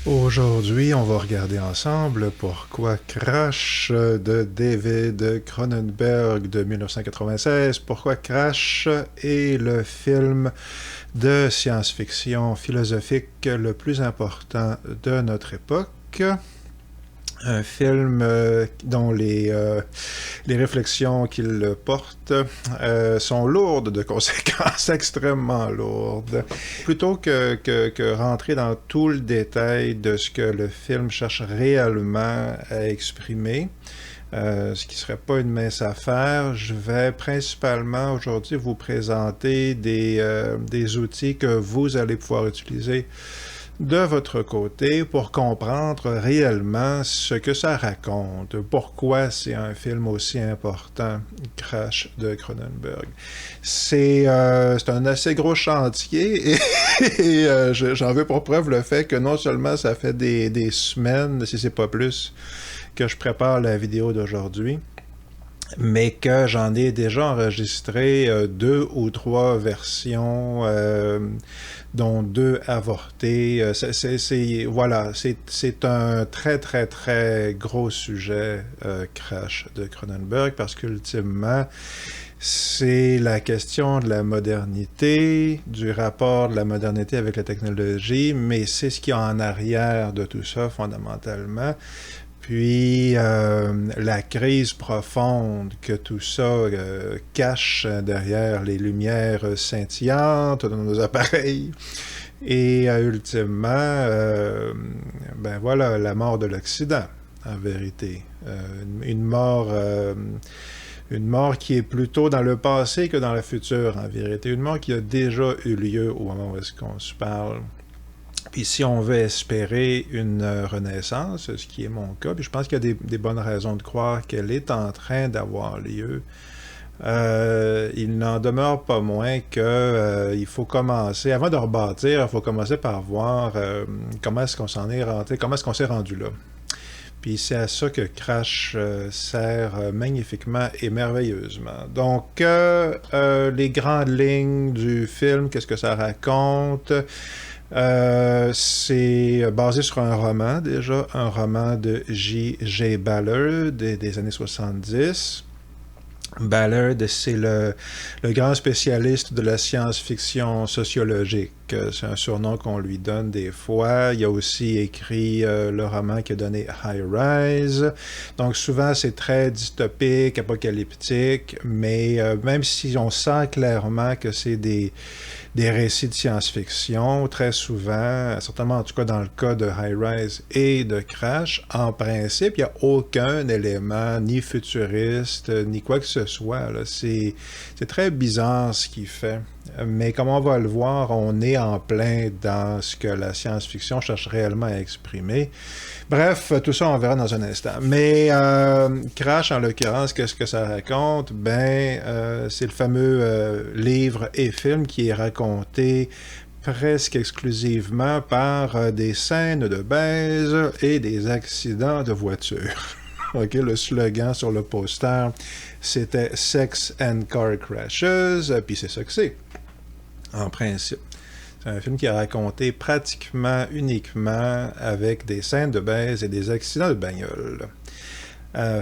Aujourd'hui, on va regarder ensemble pourquoi Crash de David Cronenberg de 1996, pourquoi Crash est le film de science-fiction philosophique le plus important de notre époque. Un film dont les réflexions qu'il porte sont lourdes de conséquences extrêmement lourdes. Plutôt que rentrer dans tout le détail de ce que le film cherche réellement à exprimer, ce qui ne serait pas une mince affaire, je vais principalement aujourd'hui vous présenter des outils que vous allez pouvoir utiliser de votre côté pour comprendre réellement ce que ça raconte, pourquoi c'est un film aussi important, Crash de Cronenberg. C'est un assez gros chantier et j'en veux pour preuve le fait que non seulement ça fait des semaines, si c'est pas plus, que je prépare la vidéo d'aujourd'hui, mais que j'en ai déjà enregistré 2 ou 3 versions, dont 2 avortées. Voilà, c'est un très très très gros sujet, Crash de Cronenberg, parce qu'ultimement, c'est la question de la modernité, du rapport de la modernité avec la technologie, mais c'est ce qu'il y a en arrière de tout ça fondamentalement. Puis la crise profonde que tout ça cache derrière les lumières scintillantes de nos appareils. Et ultimement, ben voilà, la mort de l'Occident, en vérité. Une mort qui est plutôt dans le passé que dans le futur, en vérité. Une mort qui a déjà eu lieu au moment où est-ce qu'on se parle. Puis si on veut espérer une renaissance, ce qui est mon cas, puis je pense qu'il y a des bonnes raisons de croire qu'elle est en train d'avoir lieu, il n'en demeure pas moins que il faut commencer, avant de rebâtir, il faut commencer par voir comment est-ce qu'on s'en est rentré, comment est-ce qu'on s'est rendu là. Puis c'est à ça que Crash sert magnifiquement et merveilleusement. Donc, les grandes lignes du film, qu'est-ce que ça raconte? C'est basé sur un roman déjà, un roman de J.G. Ballard des années 70. Ballard, c'est le grand spécialiste de la science-fiction sociologique. C'est un surnom qu'on lui donne des fois. Il a aussi écrit le roman qui a donné High Rise. Donc souvent, c'est très dystopique, apocalyptique, mais même si on sent clairement que c'est des récits de science-fiction, très souvent, certainement en tout cas dans le cas de High Rise et de Crash, en principe, il n'y a aucun élément ni futuriste, ni quoi que ce soit. C'est très bizarre ce qu'il fait. Mais comme on va le voir, on est en plein dans ce que la science-fiction cherche réellement à exprimer. Bref, tout ça, on verra dans un instant. Mais Crash, en l'occurrence, qu'est-ce que ça raconte? C'est le fameux livre et film qui est raconté presque exclusivement par des scènes de baise et des accidents de voiture. OK, le slogan sur le poster, c'était « Sex and Car Crashes », puis c'est ça que c'est, en principe. C'est un film qui est raconté pratiquement uniquement avec des scènes de baise et des accidents de bagnole.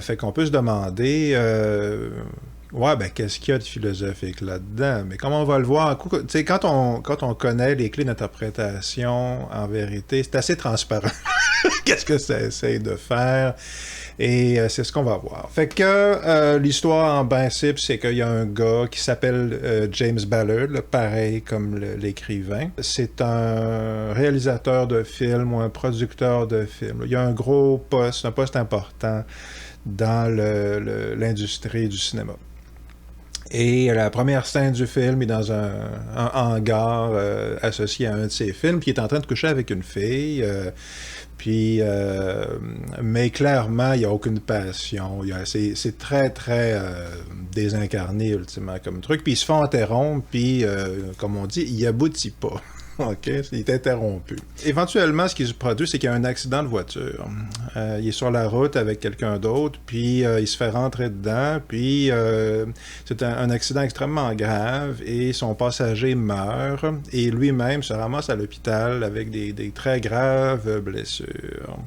Fait qu'on peut se demander, qu'est-ce qu'il y a de philosophique là-dedans? Mais comme on va le voir, quand on connaît les clés d'interprétation, en vérité, c'est assez transparent. Qu'est-ce que ça essaye de faire? Et c'est ce qu'on va voir. Fait que l'histoire, en principe, c'est qu'il y a un gars qui s'appelle James Ballard, là, pareil comme l'écrivain. C'est un réalisateur de films ou un producteur de films. Il y a un gros poste, un poste important dans l'industrie du cinéma. Et la première scène du film est dans un hangar associé à un de ses films, puis il est en train de coucher avec une fille. Mais clairement, il n'y a aucune passion. C'est très, très désincarné, ultimement, comme truc. Puis ils se font interrompre, puis, comme on dit, il aboutit pas. OK, il est interrompu. Éventuellement, ce qui se produit, c'est qu'il y a un accident de voiture. Il est sur la route avec quelqu'un d'autre, puis il se fait rentrer dedans, puis c'est un accident extrêmement grave, et son passager meurt, et lui-même se ramasse à l'hôpital avec des très graves blessures.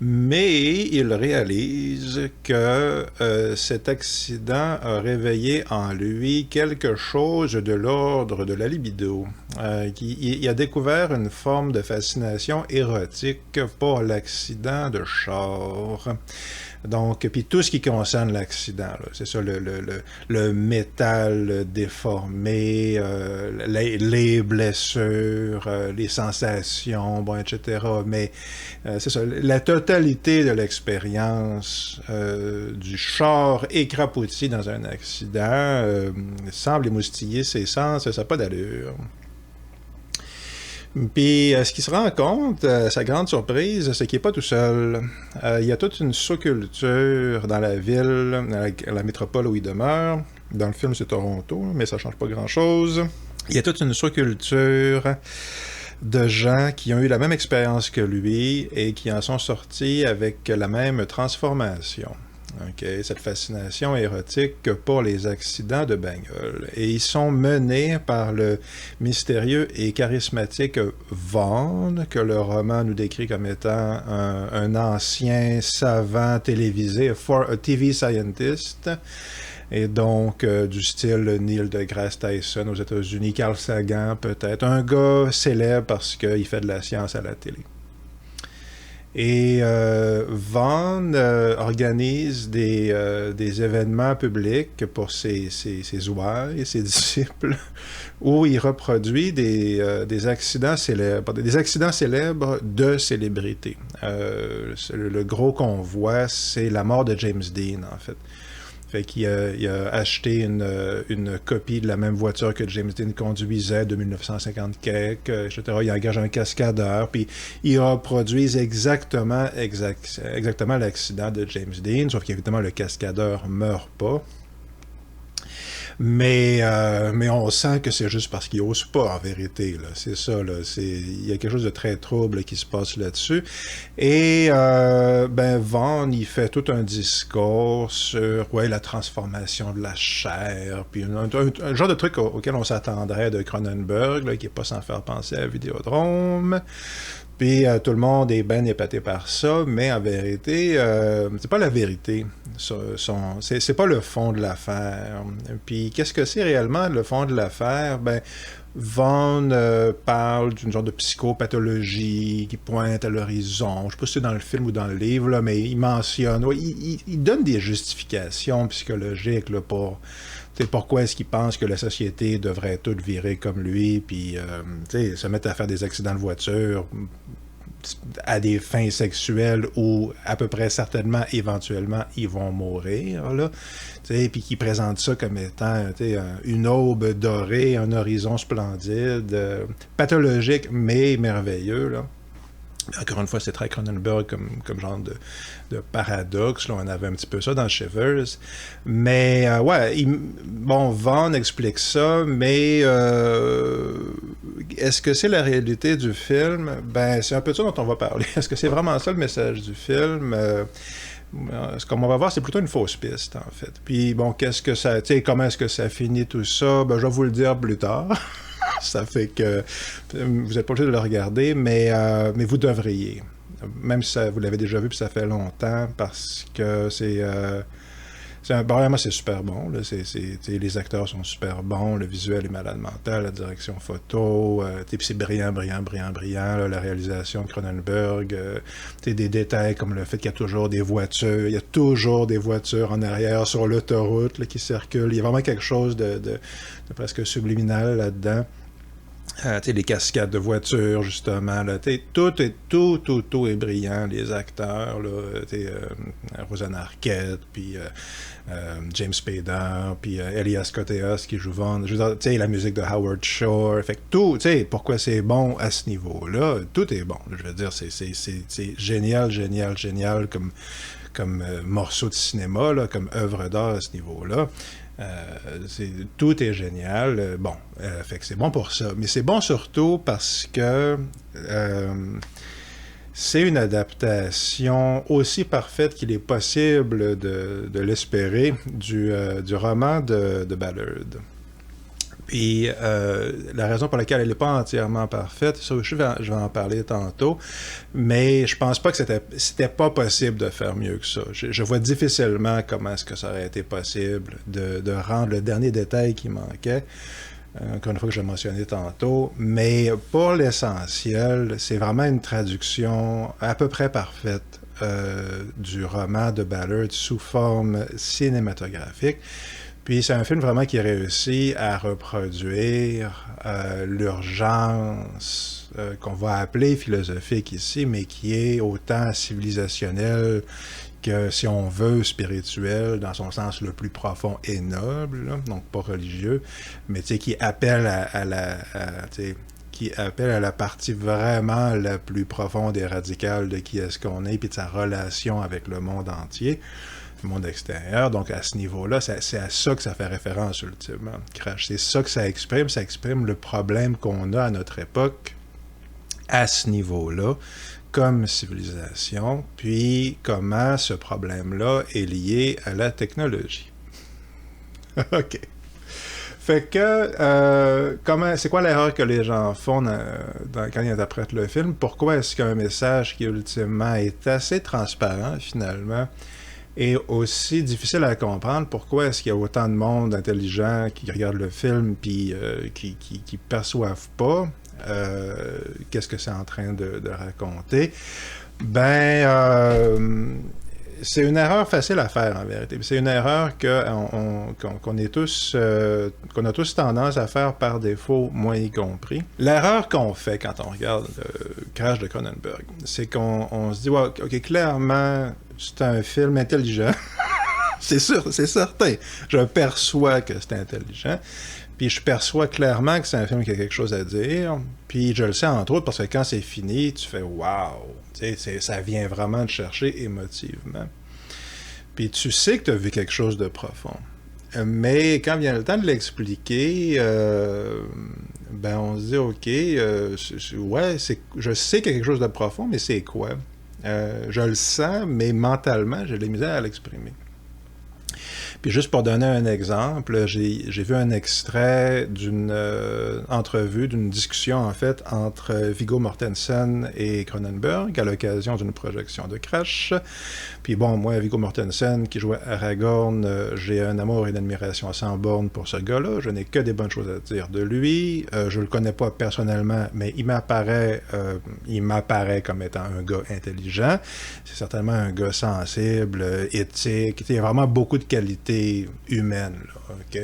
Mais il réalise que cet accident a réveillé en lui quelque chose de l'ordre de la libido. Il a découvert une forme de fascination érotique pour l'accident de char. Donc, puis tout ce qui concerne l'accident, c'est ça, le métal déformé, les blessures, les sensations, bon, etc. Mais c'est ça, la totalité de l'expérience du char écrapouti dans un accident semble émoustiller ses sens, ça n'a pas d'allure. Puis, ce qu'il se rend compte, sa grande surprise, c'est qu'il n'est pas tout seul. Il y a toute une sous-culture dans la ville, la métropole où il demeure. Dans le film, c'est Toronto, mais ça ne change pas grand-chose. Il y a toute une sous-culture de gens qui ont eu la même expérience que lui et qui en sont sortis avec la même transformation. Okay, cette fascination érotique pour les accidents de bagnole. Et ils sont menés par le mystérieux et charismatique Vaughn, que le roman nous décrit comme étant un ancien savant télévisé, a TV scientist, et donc du style Neil deGrasse Tyson aux États-Unis, Carl Sagan peut-être, un gars célèbre parce qu'il fait de la science à la télé. Et Vaughn organise des événements publics pour ses ouailles, ses disciples, où il reproduit des accidents célèbres, de célébrités. Le gros qu'on voit, c'est la mort de James Dean, en fait. Fait qu'il a acheté une copie de la même voiture que James Dean conduisait de 1950 quelque, etc. Il engage un cascadeur, puis ils reproduisent exactement l'accident de James Dean, sauf qu'évidemment le cascadeur meurt pas. Mais on sent que c'est juste parce qu'il n'ose pas, en vérité. Là. C'est ça. Là. Il y a quelque chose de très trouble qui se passe là-dessus. Et Vaughn, il fait tout un discours sur la transformation de la chair, puis un genre de truc auquel on s'attendrait de Cronenberg, là, qui n'est pas sans faire penser à Vidéodrome. Puis tout le monde est bien épaté par ça, mais en vérité, c'est pas la vérité. C'est pas le fond de l'affaire. Puis qu'est-ce que c'est réellement le fond de l'affaire? Ben, Vaughn parle d'une genre de psychopathologie qui pointe à l'horizon. Je sais pas si c'est dans le film ou dans le livre, là, mais il mentionne, il donne des justifications psychologiques là, pour... pourquoi est-ce qu'il pense que la société devrait toute virer comme lui, puis se mettre à faire des accidents de voiture à des fins sexuelles où à peu près certainement, éventuellement, ils vont mourir, là. Puis qui présente ça comme étant une aube dorée, un horizon splendide, pathologique, mais merveilleux, là. Encore une fois, c'est très Cronenberg comme genre de paradoxe. Là, on avait un petit peu ça dans Shivers. Mais, Vaughn explique ça, mais est-ce que c'est la réalité du film? Ben, c'est un peu ça dont on va parler. Est-ce que c'est vraiment ça le message du film? Comme on va voir, c'est plutôt une fausse piste, en fait. Puis, bon, comment est-ce que ça finit tout ça? Ben, je vais vous le dire plus tard. Ça fait que vous n'êtes pas obligé de le regarder, mais vous devriez. Même si vous l'avez déjà vu, puis ça fait longtemps, parce que vraiment, c'est super bon. Là. Les acteurs sont super bons, le visuel est malade mental, la direction photo, puis c'est brillant, là, la réalisation de Cronenberg. Des détails comme le fait qu'il y a toujours des voitures, il y a toujours des voitures en arrière sur l'autoroute là, qui circulent. Il y a vraiment quelque chose de presque subliminal là-dedans. Les cascades de voitures, justement. Là, tout est brillant. Les acteurs, là, Rosanna Arquette, puis James Spader, puis Elias Koteas qui joue Vaughn. La musique de Howard Shore. Fait que tout, pourquoi c'est bon à ce niveau-là, tout est bon. Je veux dire, c'est génial comme morceau de cinéma, là, comme œuvre d'art à ce niveau-là. Tout est génial. Bon, fait que c'est bon pour ça. Mais c'est bon surtout parce que c'est une adaptation aussi parfaite qu'il est possible de l'espérer du roman de Ballard. Puis la raison pour laquelle elle n'est pas entièrement parfaite, ça, je vais en parler tantôt, mais je pense pas que c'était pas possible de faire mieux que ça. Je vois difficilement comment est-ce que ça aurait été possible de rendre le dernier détail qui manquait, encore une fois que je l'ai mentionné tantôt, mais pour l'essentiel, c'est vraiment une traduction à peu près parfaite du roman de Ballard sous forme cinématographique. Puis c'est un film vraiment qui réussit à reproduire l'urgence qu'on va appeler philosophique ici, mais qui est autant civilisationnelle que, si on veut, spirituelle, dans son sens le plus profond et noble, là, donc pas religieux, mais qui appelle qui appelle à la partie vraiment la plus profonde et radicale de qui est-ce qu'on est, puis de sa relation avec le monde entier, le monde extérieur. Donc, à ce niveau-là, c'est à ça que ça fait référence, ultimement, Crash. C'est ça que ça exprime le problème qu'on a à notre époque, à ce niveau-là, comme civilisation, puis comment ce problème-là est lié à la technologie. OK. Fait que, c'est quoi l'erreur que les gens font quand ils interprètent le film? Pourquoi est-ce qu'un message qui, ultimement, est assez transparent, finalement, et aussi difficile à comprendre? Pourquoi est-ce qu'il y a autant de monde intelligent qui regarde le film puis qui perçoivent pas qu'est-ce que c'est en train de raconter? C'est une erreur facile à faire, en vérité. C'est une erreur qu'on a tous tendance à faire par défaut, moi y compris. L'erreur qu'on fait quand on regarde Crash de Cronenberg, c'est qu'on se dit, ouais, OK, clairement, c'est un film intelligent. C'est sûr, c'est certain. Je perçois que c'est intelligent. Puis je perçois clairement que c'est un film qui a quelque chose à dire. Puis je le sais entre autres parce que quand c'est fini, tu fais « wow ». Ça vient vraiment te chercher émotivement. Puis tu sais que tu as vu quelque chose de profond. Mais quand vient le temps de l'expliquer, on se dit « OK, je sais qu'il y a quelque chose de profond, mais c'est quoi? Je le sens, mais mentalement, j'ai de la misère à l'exprimer. » Puis juste pour donner un exemple, j'ai vu un extrait d'une entrevue, d'une discussion en fait entre Viggo Mortensen et Cronenberg à l'occasion d'une projection de Crash. Puis bon, moi, Viggo Mortensen qui jouait Aragorn, j'ai un amour et une admiration sans borne pour ce gars-là. Je n'ai que des bonnes choses à dire de lui. Je le connais pas personnellement, mais il m'apparaît comme étant un gars intelligent. C'est certainement un gars sensible, éthique. Il y a vraiment beaucoup de qualités humaine, là, OK?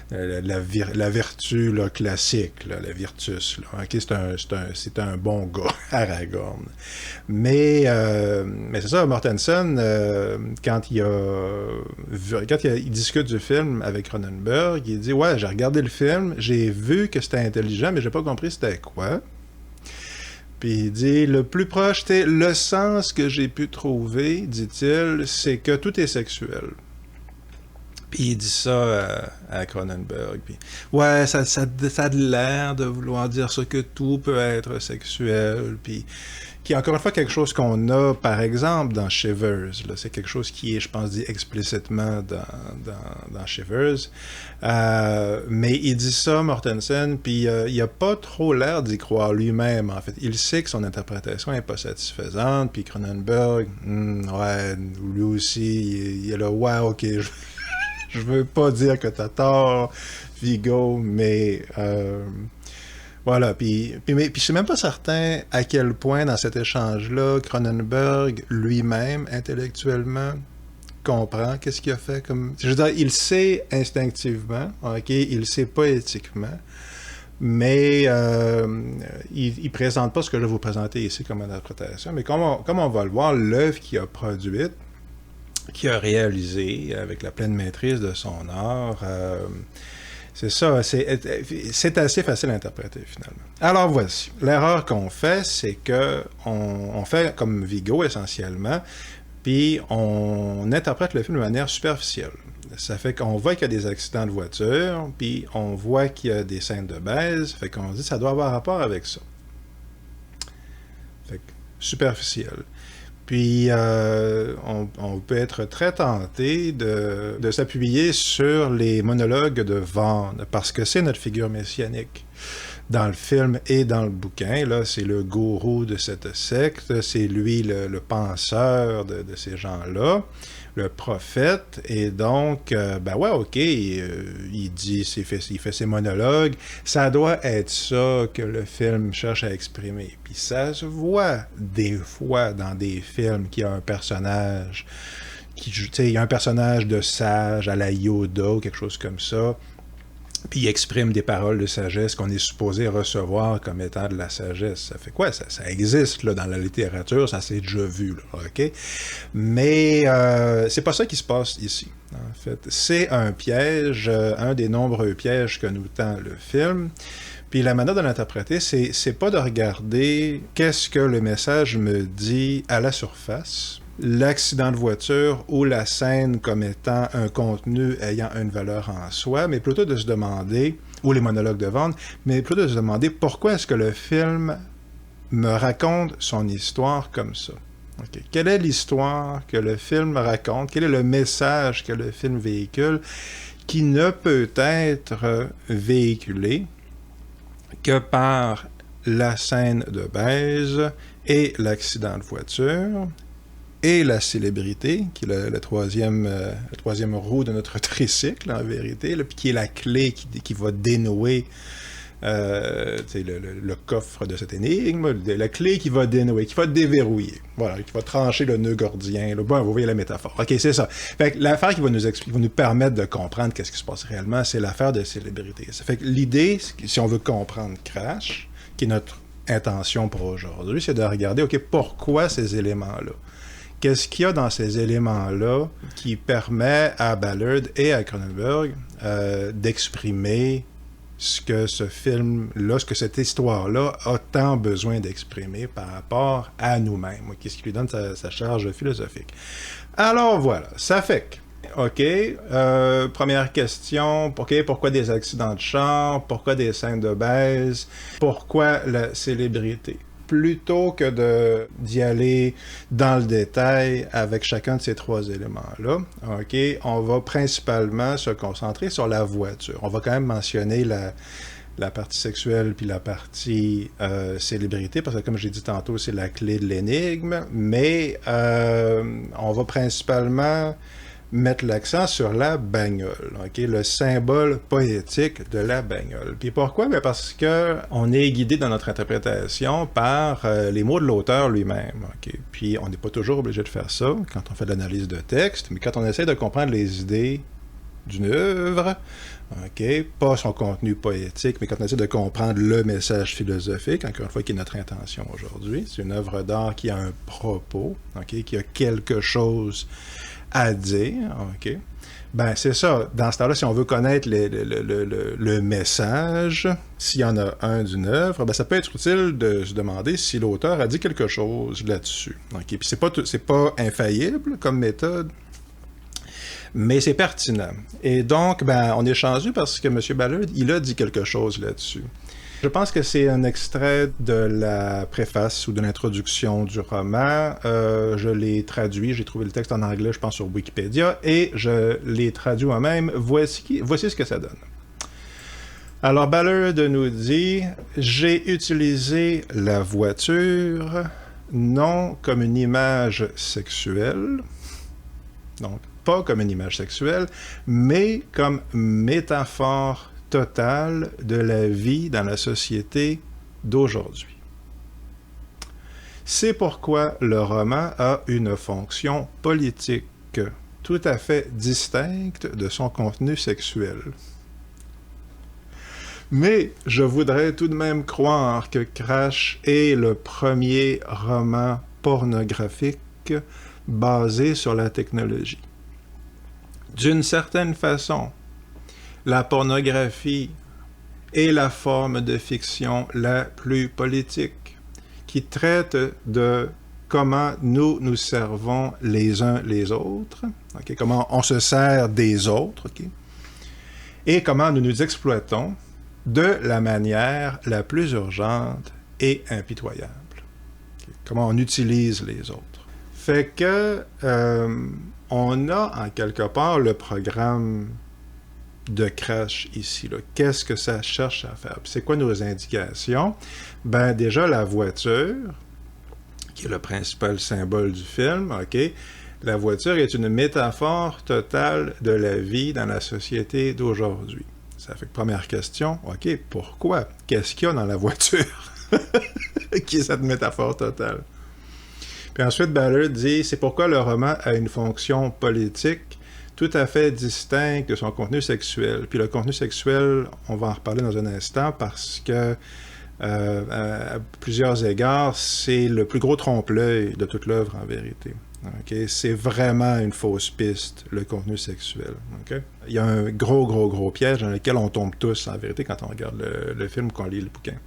La vertu là, classique, là, la virtus, là, OK? C'est un bon gars, Aragorn. Mais c'est ça, Mortensen, quand il discute du film avec Cronenberg, il dit « Ouais, j'ai regardé le film, j'ai vu que c'était intelligent, mais j'ai pas compris c'était quoi. » Puis il dit, le plus proche, le sens que j'ai pu trouver, dit-il, c'est que tout est sexuel. Puis il dit ça à Cronenberg. Puis, ouais, ça a l'air de vouloir dire ça, que tout peut être sexuel. Puis, qui est encore une fois quelque chose qu'on a, par exemple, dans Shivers. Là. C'est quelque chose qui est, je pense, dit explicitement dans Shivers. Mais il dit ça, Mortensen, puis il a pas trop l'air d'y croire lui-même, en fait. Il sait que son interprétation n'est pas satisfaisante, puis Cronenberg, ouais, lui aussi, il est là, ouais, ok, je veux pas dire que t'as tort, Viggo, mais... Voilà, puis je suis même pas certain à quel point dans cet échange-là, Cronenberg lui-même, intellectuellement, comprend qu'est-ce qu'il a fait comme... Je veux dire, il sait instinctivement, ok, il sait pas éthiquement, mais il présente pas ce que je vais vous présenter ici comme interprétation, mais comme on va le voir, l'œuvre qu'il a produite, qu'il a réalisée avec la pleine maîtrise de son art... c'est ça, c'est assez facile à interpréter, finalement. Alors voici, l'erreur qu'on fait, c'est que on fait comme Viggo, essentiellement, puis on interprète le film de manière superficielle. Ça fait qu'on voit qu'il y a des accidents de voiture, puis on voit qu'il y a des scènes de baise, fait qu'on se dit que ça doit avoir rapport avec ça. Fait que, superficiel. Puis, on peut être très tenté de s'appuyer sur les monologues de Vaughn, parce que c'est notre figure messianique. Dans le film et dans le bouquin, là, c'est le gourou de cette secte, c'est lui le penseur de ces gens-là, le prophète, et donc, ben ouais, ok, il dit, il fait ses monologues, ça doit être ça que le film cherche à exprimer. Puis ça se voit des fois dans des films qu'il y a un personnage, il y a un personnage de sage à la Yoda ou quelque chose comme ça, puis il exprime des paroles de sagesse qu'on est supposé recevoir comme étant de la sagesse. Ça fait quoi? Ça existe là, dans la littérature, ça s'est déjà vu, là, ok? Mais c'est pas ça qui se passe ici, en fait. C'est un piège, un des nombreux pièges que nous tend le film. Puis la manière de l'interpréter, c'est pas de regarder qu'est-ce que le message me dit à la surface, l'accident de voiture ou la scène comme étant un contenu ayant une valeur en soi, mais plutôt de se demander, ou les monologues de Vaughn, mais plutôt de se demander pourquoi est-ce que le film me raconte son histoire comme ça. Okay. Quelle est l'histoire que le film raconte? Quel est le message que le film véhicule qui ne peut être véhiculé que par la scène de baise et l'accident de voiture et la célébrité, qui est le troisième roue de notre tricycle, en vérité, là, puis qui est la clé qui va dénouer le coffre de cette énigme, la clé qui va dénouer, qui va déverrouiller, voilà, qui va trancher le nœud gordien. Là. Bon, vous voyez la métaphore. OK, c'est ça. Fait que l'affaire qui va nous permettre de comprendre qu'est-ce qui se passe réellement, c'est l'affaire de célébrité. Ça fait que l'idée, si on veut comprendre Crash, qui est notre intention pour aujourd'hui, c'est de regarder, OK, pourquoi ces éléments-là? Qu'est-ce qu'il y a dans ces éléments-là qui permet à Ballard et à Cronenberg d'exprimer ce que ce film-là, ce que cette histoire-là a tant besoin d'exprimer par rapport à nous-mêmes, qu'est-ce qui lui donne sa charge philosophique. Alors voilà, ça fait que, OK, première question, pourquoi des accidents de char, pourquoi des scènes de baise, pourquoi la célébrité? Plutôt que d'y aller dans le détail avec chacun de ces trois éléments-là, OK, on va principalement se concentrer sur la voiture. On va quand même mentionner la partie sexuelle puis la partie célébrité, parce que comme j'ai dit tantôt, c'est la clé de l'énigme, mais on va principalement mettre l'accent sur la bagnole, okay? Le symbole poétique de la bagnole. Puis pourquoi? Bien parce qu'on est guidé dans notre interprétation par les mots de l'auteur lui-même. Okay? Puis on n'est pas toujours obligé de faire ça quand on fait de l'analyse de texte, mais quand on essaie de comprendre les idées d'une œuvre, okay? Pas son contenu poétique, mais quand on essaie de comprendre le message philosophique, encore une fois, qui est notre intention aujourd'hui, c'est une œuvre d'art qui a un propos, okay? Qui a quelque chose à dire, OK? Ben, c'est ça. Dans ce temps-là, si on veut connaître le message, s'il y en a un d'une œuvre, ben, ça peut être utile de se demander si l'auteur a dit quelque chose là-dessus. OK? Puis c'est pas infaillible comme méthode, mais c'est pertinent. Et donc, ben, on est chanceux parce que M. Ballard, il a dit quelque chose là-dessus. Je pense que c'est un extrait de la préface ou de l'introduction du roman. Je l'ai traduit, j'ai trouvé le texte en anglais, je pense, sur Wikipédia, et je l'ai traduit moi-même. Voici ce que ça donne. Alors, Ballard nous dit « J'ai utilisé la voiture non comme une image sexuelle, donc pas comme une image sexuelle, mais comme métaphore totale de la vie dans la société d'aujourd'hui. C'est pourquoi le roman a une fonction politique tout à fait distincte de son contenu sexuel. Mais je voudrais tout de même croire que Crash est le premier roman pornographique basé sur la technologie. D'une certaine façon, la pornographie est la forme de fiction la plus politique, qui traite de comment nous servons les uns les autres, okay? Comment on se sert des autres, okay? Et comment nous nous exploitons de la manière la plus urgente et impitoyable. Okay? Comment on utilise les autres. Fait que on a en quelque part le programme de Crash ici. Là. Qu'est-ce que ça cherche à faire? C'est quoi nos indications? Ben déjà, la voiture, qui est le principal symbole du film, OK? La voiture est une métaphore totale de la vie dans la société d'aujourd'hui. Ça fait que première question, OK, pourquoi? Qu'est-ce qu'il y a dans la voiture qui est cette métaphore totale? Puis ensuite, Ballard dit, c'est pourquoi le roman a une fonction politique tout à fait distincte de son contenu sexuel. Puis le contenu sexuel, on va en reparler dans un instant parce que, à plusieurs égards, c'est le plus gros trompe-l'œil de toute l'œuvre en vérité. Okay? C'est vraiment une fausse piste, le contenu sexuel. Okay? Il y a un gros piège dans lequel on tombe tous, en vérité, quand on regarde le film ou qu'on lit le bouquin.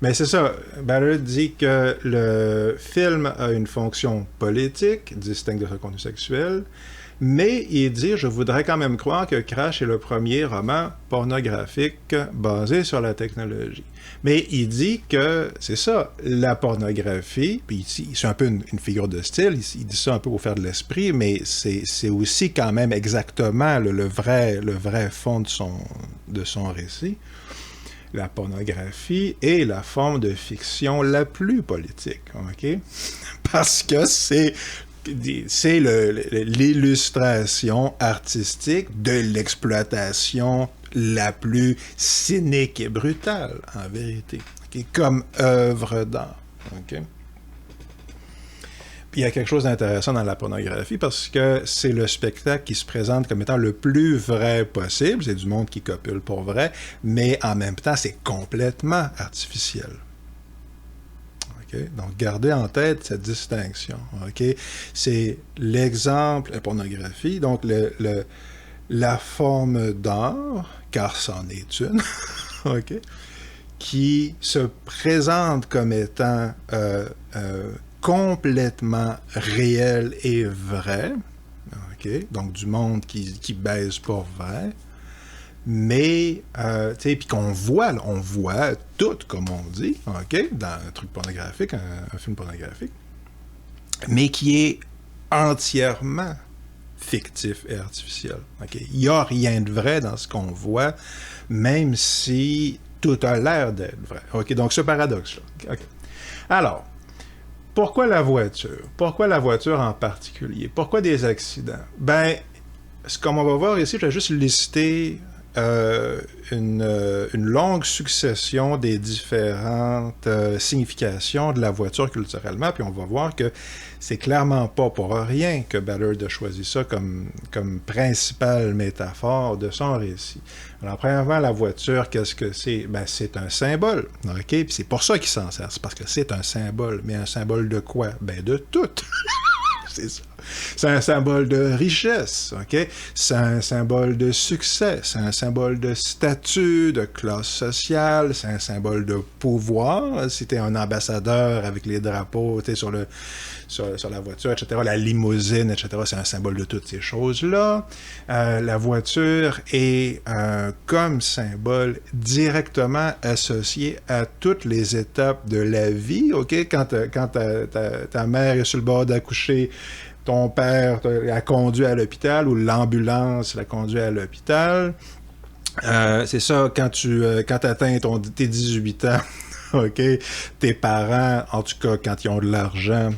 Mais c'est ça, Ballard dit que le film a une fonction politique, distincte de son contenu sexuel, mais il dit, je voudrais quand même croire que Crash est le premier roman pornographique basé sur la technologie. Mais il dit que, c'est ça, la pornographie, puis c'est un peu une figure de style, il dit ça un peu pour faire de l'esprit, mais c'est aussi quand même exactement le vrai fond de son récit. La pornographie est la forme de fiction la plus politique, OK? Parce que c'est l'illustration artistique de l'exploitation la plus cynique et brutale, en vérité, okay? Comme œuvre d'art, OK? Puis il y a quelque chose d'intéressant dans la pornographie parce que c'est le spectacle qui se présente comme étant le plus vrai possible. C'est du monde qui copule pour vrai, mais en même temps, c'est complètement artificiel. Okay? Donc, gardez en tête cette distinction. Okay? C'est l'exemple, la pornographie, donc la forme d'art, car c'en est une, okay? Qui se présente comme étant complètement réel et vrai, okay? Donc du monde qui baise pour vrai, mais, tu sais, puis qu'on voit, on voit tout, comme on dit, okay? Dans un truc pornographique, un film pornographique, mais qui est entièrement fictif et artificiel. Okay? Il n'y a rien de vrai dans ce qu'on voit, même si tout a l'air d'être vrai. Okay? Donc ce paradoxe-là. Okay. Alors, pourquoi la voiture? Pourquoi la voiture en particulier? Pourquoi des accidents? Ben, comme on va voir ici, je vais juste lister une longue succession des différentes significations de la voiture culturellement, puis on va voir que c'est clairement pas pour rien que Ballard a choisi ça comme principale métaphore de son récit. Alors, premièrement, la voiture, qu'est-ce que c'est? Ben, c'est un symbole, OK? Puis c'est pour ça qu'il s'en sert, c'est parce que c'est un symbole. Mais un symbole de quoi? Ben, de tout! C'est ça. C'est un symbole de richesse, OK? C'est un symbole de succès, c'est un symbole de statut, de classe sociale, c'est un symbole de pouvoir. Si tu es un ambassadeur avec les drapeaux sur la voiture, etc., la limousine, etc., c'est un symbole de toutes ces choses-là. La voiture est comme symbole directement associé à toutes les étapes de la vie, OK? Quand ta mère est sur le bord d'accoucher, ton père l'a conduit à l'hôpital ou l'ambulance l'a conduit à l'hôpital. C'est ça, quand tu atteins tes 18 ans, OK, tes parents, en tout cas, quand ils ont de l'argent,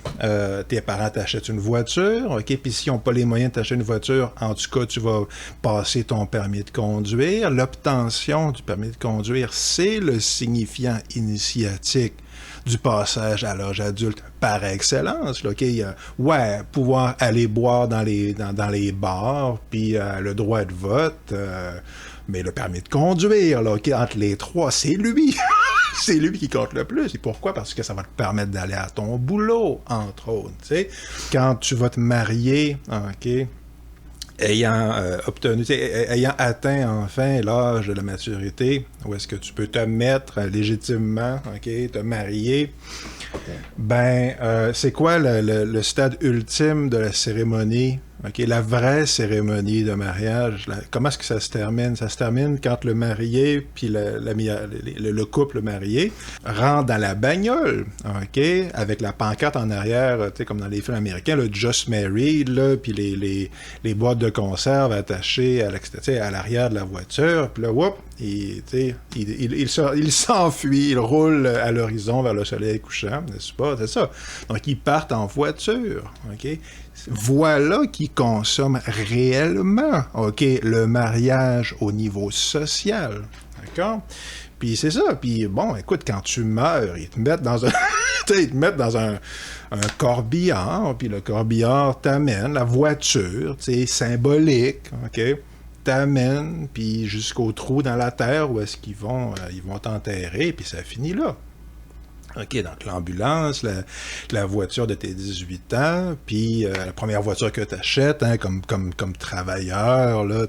tes parents t'achètent une voiture, OK, puis s'ils n'ont pas les moyens de t'acheter une voiture, en tout cas, tu vas passer ton permis de conduire. L'obtention du permis de conduire, c'est le signifiant initiatique du passage à l'âge adulte par excellence. Là, okay? Ouais, pouvoir aller boire dans les bars, puis le droit de vote, mais le permis de conduire, là, okay? Entre les trois, c'est lui. C'est lui qui compte le plus. Et pourquoi? Parce que ça va te permettre d'aller à ton boulot, entre autres. T'sais? Quand tu vas te marier, OK, ayant obtenu, ayant atteint enfin l'âge de la maturité, où est-ce que tu peux te mettre légitimement, ok, te marier, ben, c'est quoi le stade ultime de la cérémonie? OK, la vraie cérémonie de mariage, comment est-ce que ça se termine? Ça se termine quand le marié puis le couple marié rentre dans la bagnole, OK, avec la pancarte en arrière, tu sais, comme dans les films américains, le Just Married, là, puis les boîtes de conserve attachées à l'arrière de la voiture, puis là, whoop, il s'enfuit, il roule à l'horizon vers le soleil couchant, n'est-ce pas? C'est ça. Donc, ils partent en voiture, OK? Voilà qui consomme réellement, OK, le mariage au niveau social, d'accord? Puis c'est ça, puis bon, écoute, quand tu meurs, ils te mettent dans un... ils te mettent dans un corbillard, puis le corbillard t'amène, la voiture, tu sais, symbolique, OK? T'amène, puis jusqu'au trou dans la terre où est-ce qu'ils vont t'enterrer, puis ça finit là. OK, donc l'ambulance, la voiture de tes 18 ans, puis la première voiture que tu achètes, hein, comme travailleur, là,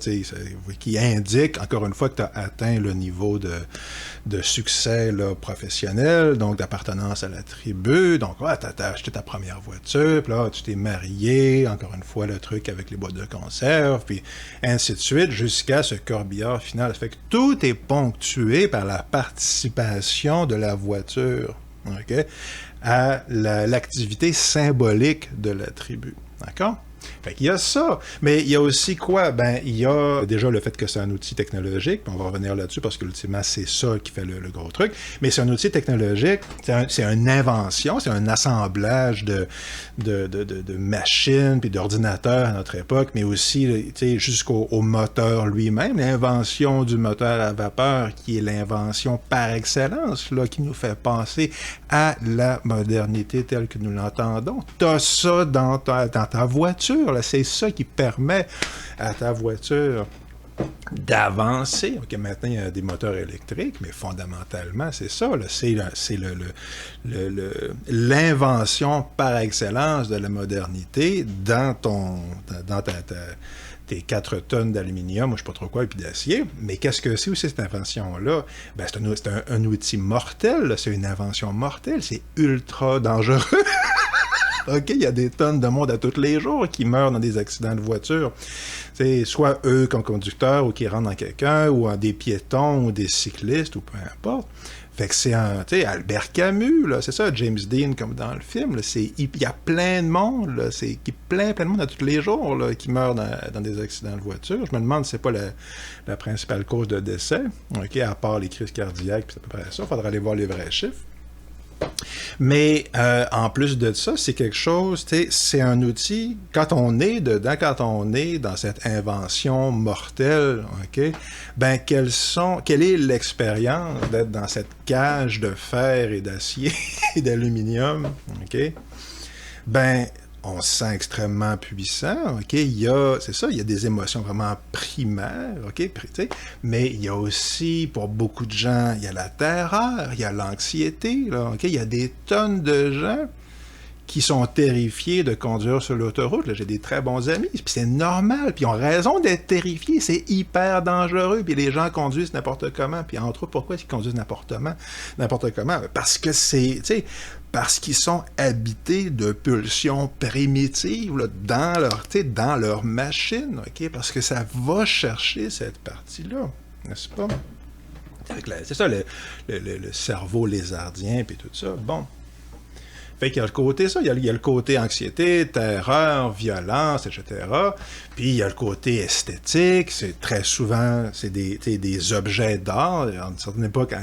qui indique, encore une fois, que tu as atteint le niveau de succès là, professionnel, donc d'appartenance à la tribu. Donc, ouais, tu as acheté ta première voiture, puis là, tu t'es marié, encore une fois, le truc avec les boîtes de conserve, puis ainsi de suite, jusqu'à ce corbillard final. Ça fait que tout est ponctué par la participation de la voiture. Okay, à l'activité symbolique de la tribu. D'accord? Fait qu'il y a ça. Mais il y a aussi quoi? Ben, il y a déjà le fait que c'est un outil technologique, puis on va revenir là-dessus parce qu'ultimement, c'est ça qui fait le gros truc. Mais c'est un outil technologique, c'est une invention, c'est un assemblage de machines puis d'ordinateurs à notre époque, mais aussi jusqu'au moteur lui-même, l'invention du moteur à vapeur qui est l'invention par excellence, là, qui nous fait passer à la modernité telle que nous l'entendons. T'as ça dans ta voiture. Là, c'est ça qui permet à ta voiture d'avancer. OK, maintenant, il y a des moteurs électriques, mais fondamentalement, c'est ça. Là, c'est l'invention par excellence de la modernité dans tes 4 tonnes d'aluminium, ou je ne sais pas trop quoi, et puis d'acier. Mais qu'est-ce que c'est aussi cette invention-là? Ben, c'est un outil mortel, là. C'est une invention mortelle, c'est ultra dangereux. OK, il y a des tonnes de monde à tous les jours qui meurent dans des accidents de voiture. T'sais, soit eux comme conducteurs ou qui rentrent dans quelqu'un, ou des piétons ou des cyclistes, ou peu importe. Fait que c'est Albert Camus, là, c'est ça, James Dean, comme dans le film, là, il y a plein de monde, là, plein de monde à tous les jours, là, qui meurent dans des accidents de voiture. Je me demande si c'est pas la principale cause de décès, OK, à part les crises cardiaques, puis c'est à peu près ça. Il faudra aller voir les vrais chiffres. Mais en plus de ça, c'est quelque chose, c'est un outil, quand on est dedans, quand on est dans cette invention mortelle, OK, ben quelle est l'expérience d'être dans cette cage de fer et d'acier et d'aluminium, OK? Ben, on se sent extrêmement puissant, OK? Il y a des émotions vraiment primaires, OK? Mais il y a aussi, pour beaucoup de gens, il y a la terreur, il y a l'anxiété, là, OK? Il y a des tonnes de gens qui sont terrifiés de conduire sur l'autoroute. Là, j'ai des très bons amis, puis c'est normal, puis ils ont raison d'être terrifiés, c'est hyper dangereux, puis les gens conduisent n'importe comment, puis entre autres, pourquoi ils conduisent n'importe comment? Parce que parce qu'ils sont habités de pulsions primitives là, dans leur machine, OK? Parce que ça va chercher cette partie-là, n'est-ce pas? C'est ça, le cerveau lézardien, puis tout ça. Bon. Fait qu'il y a le côté ça, il y a le côté anxiété, terreur, violence, etc. Puis il y a le côté esthétique, c'est très souvent, c'est des objets d'art. À une certaine époque,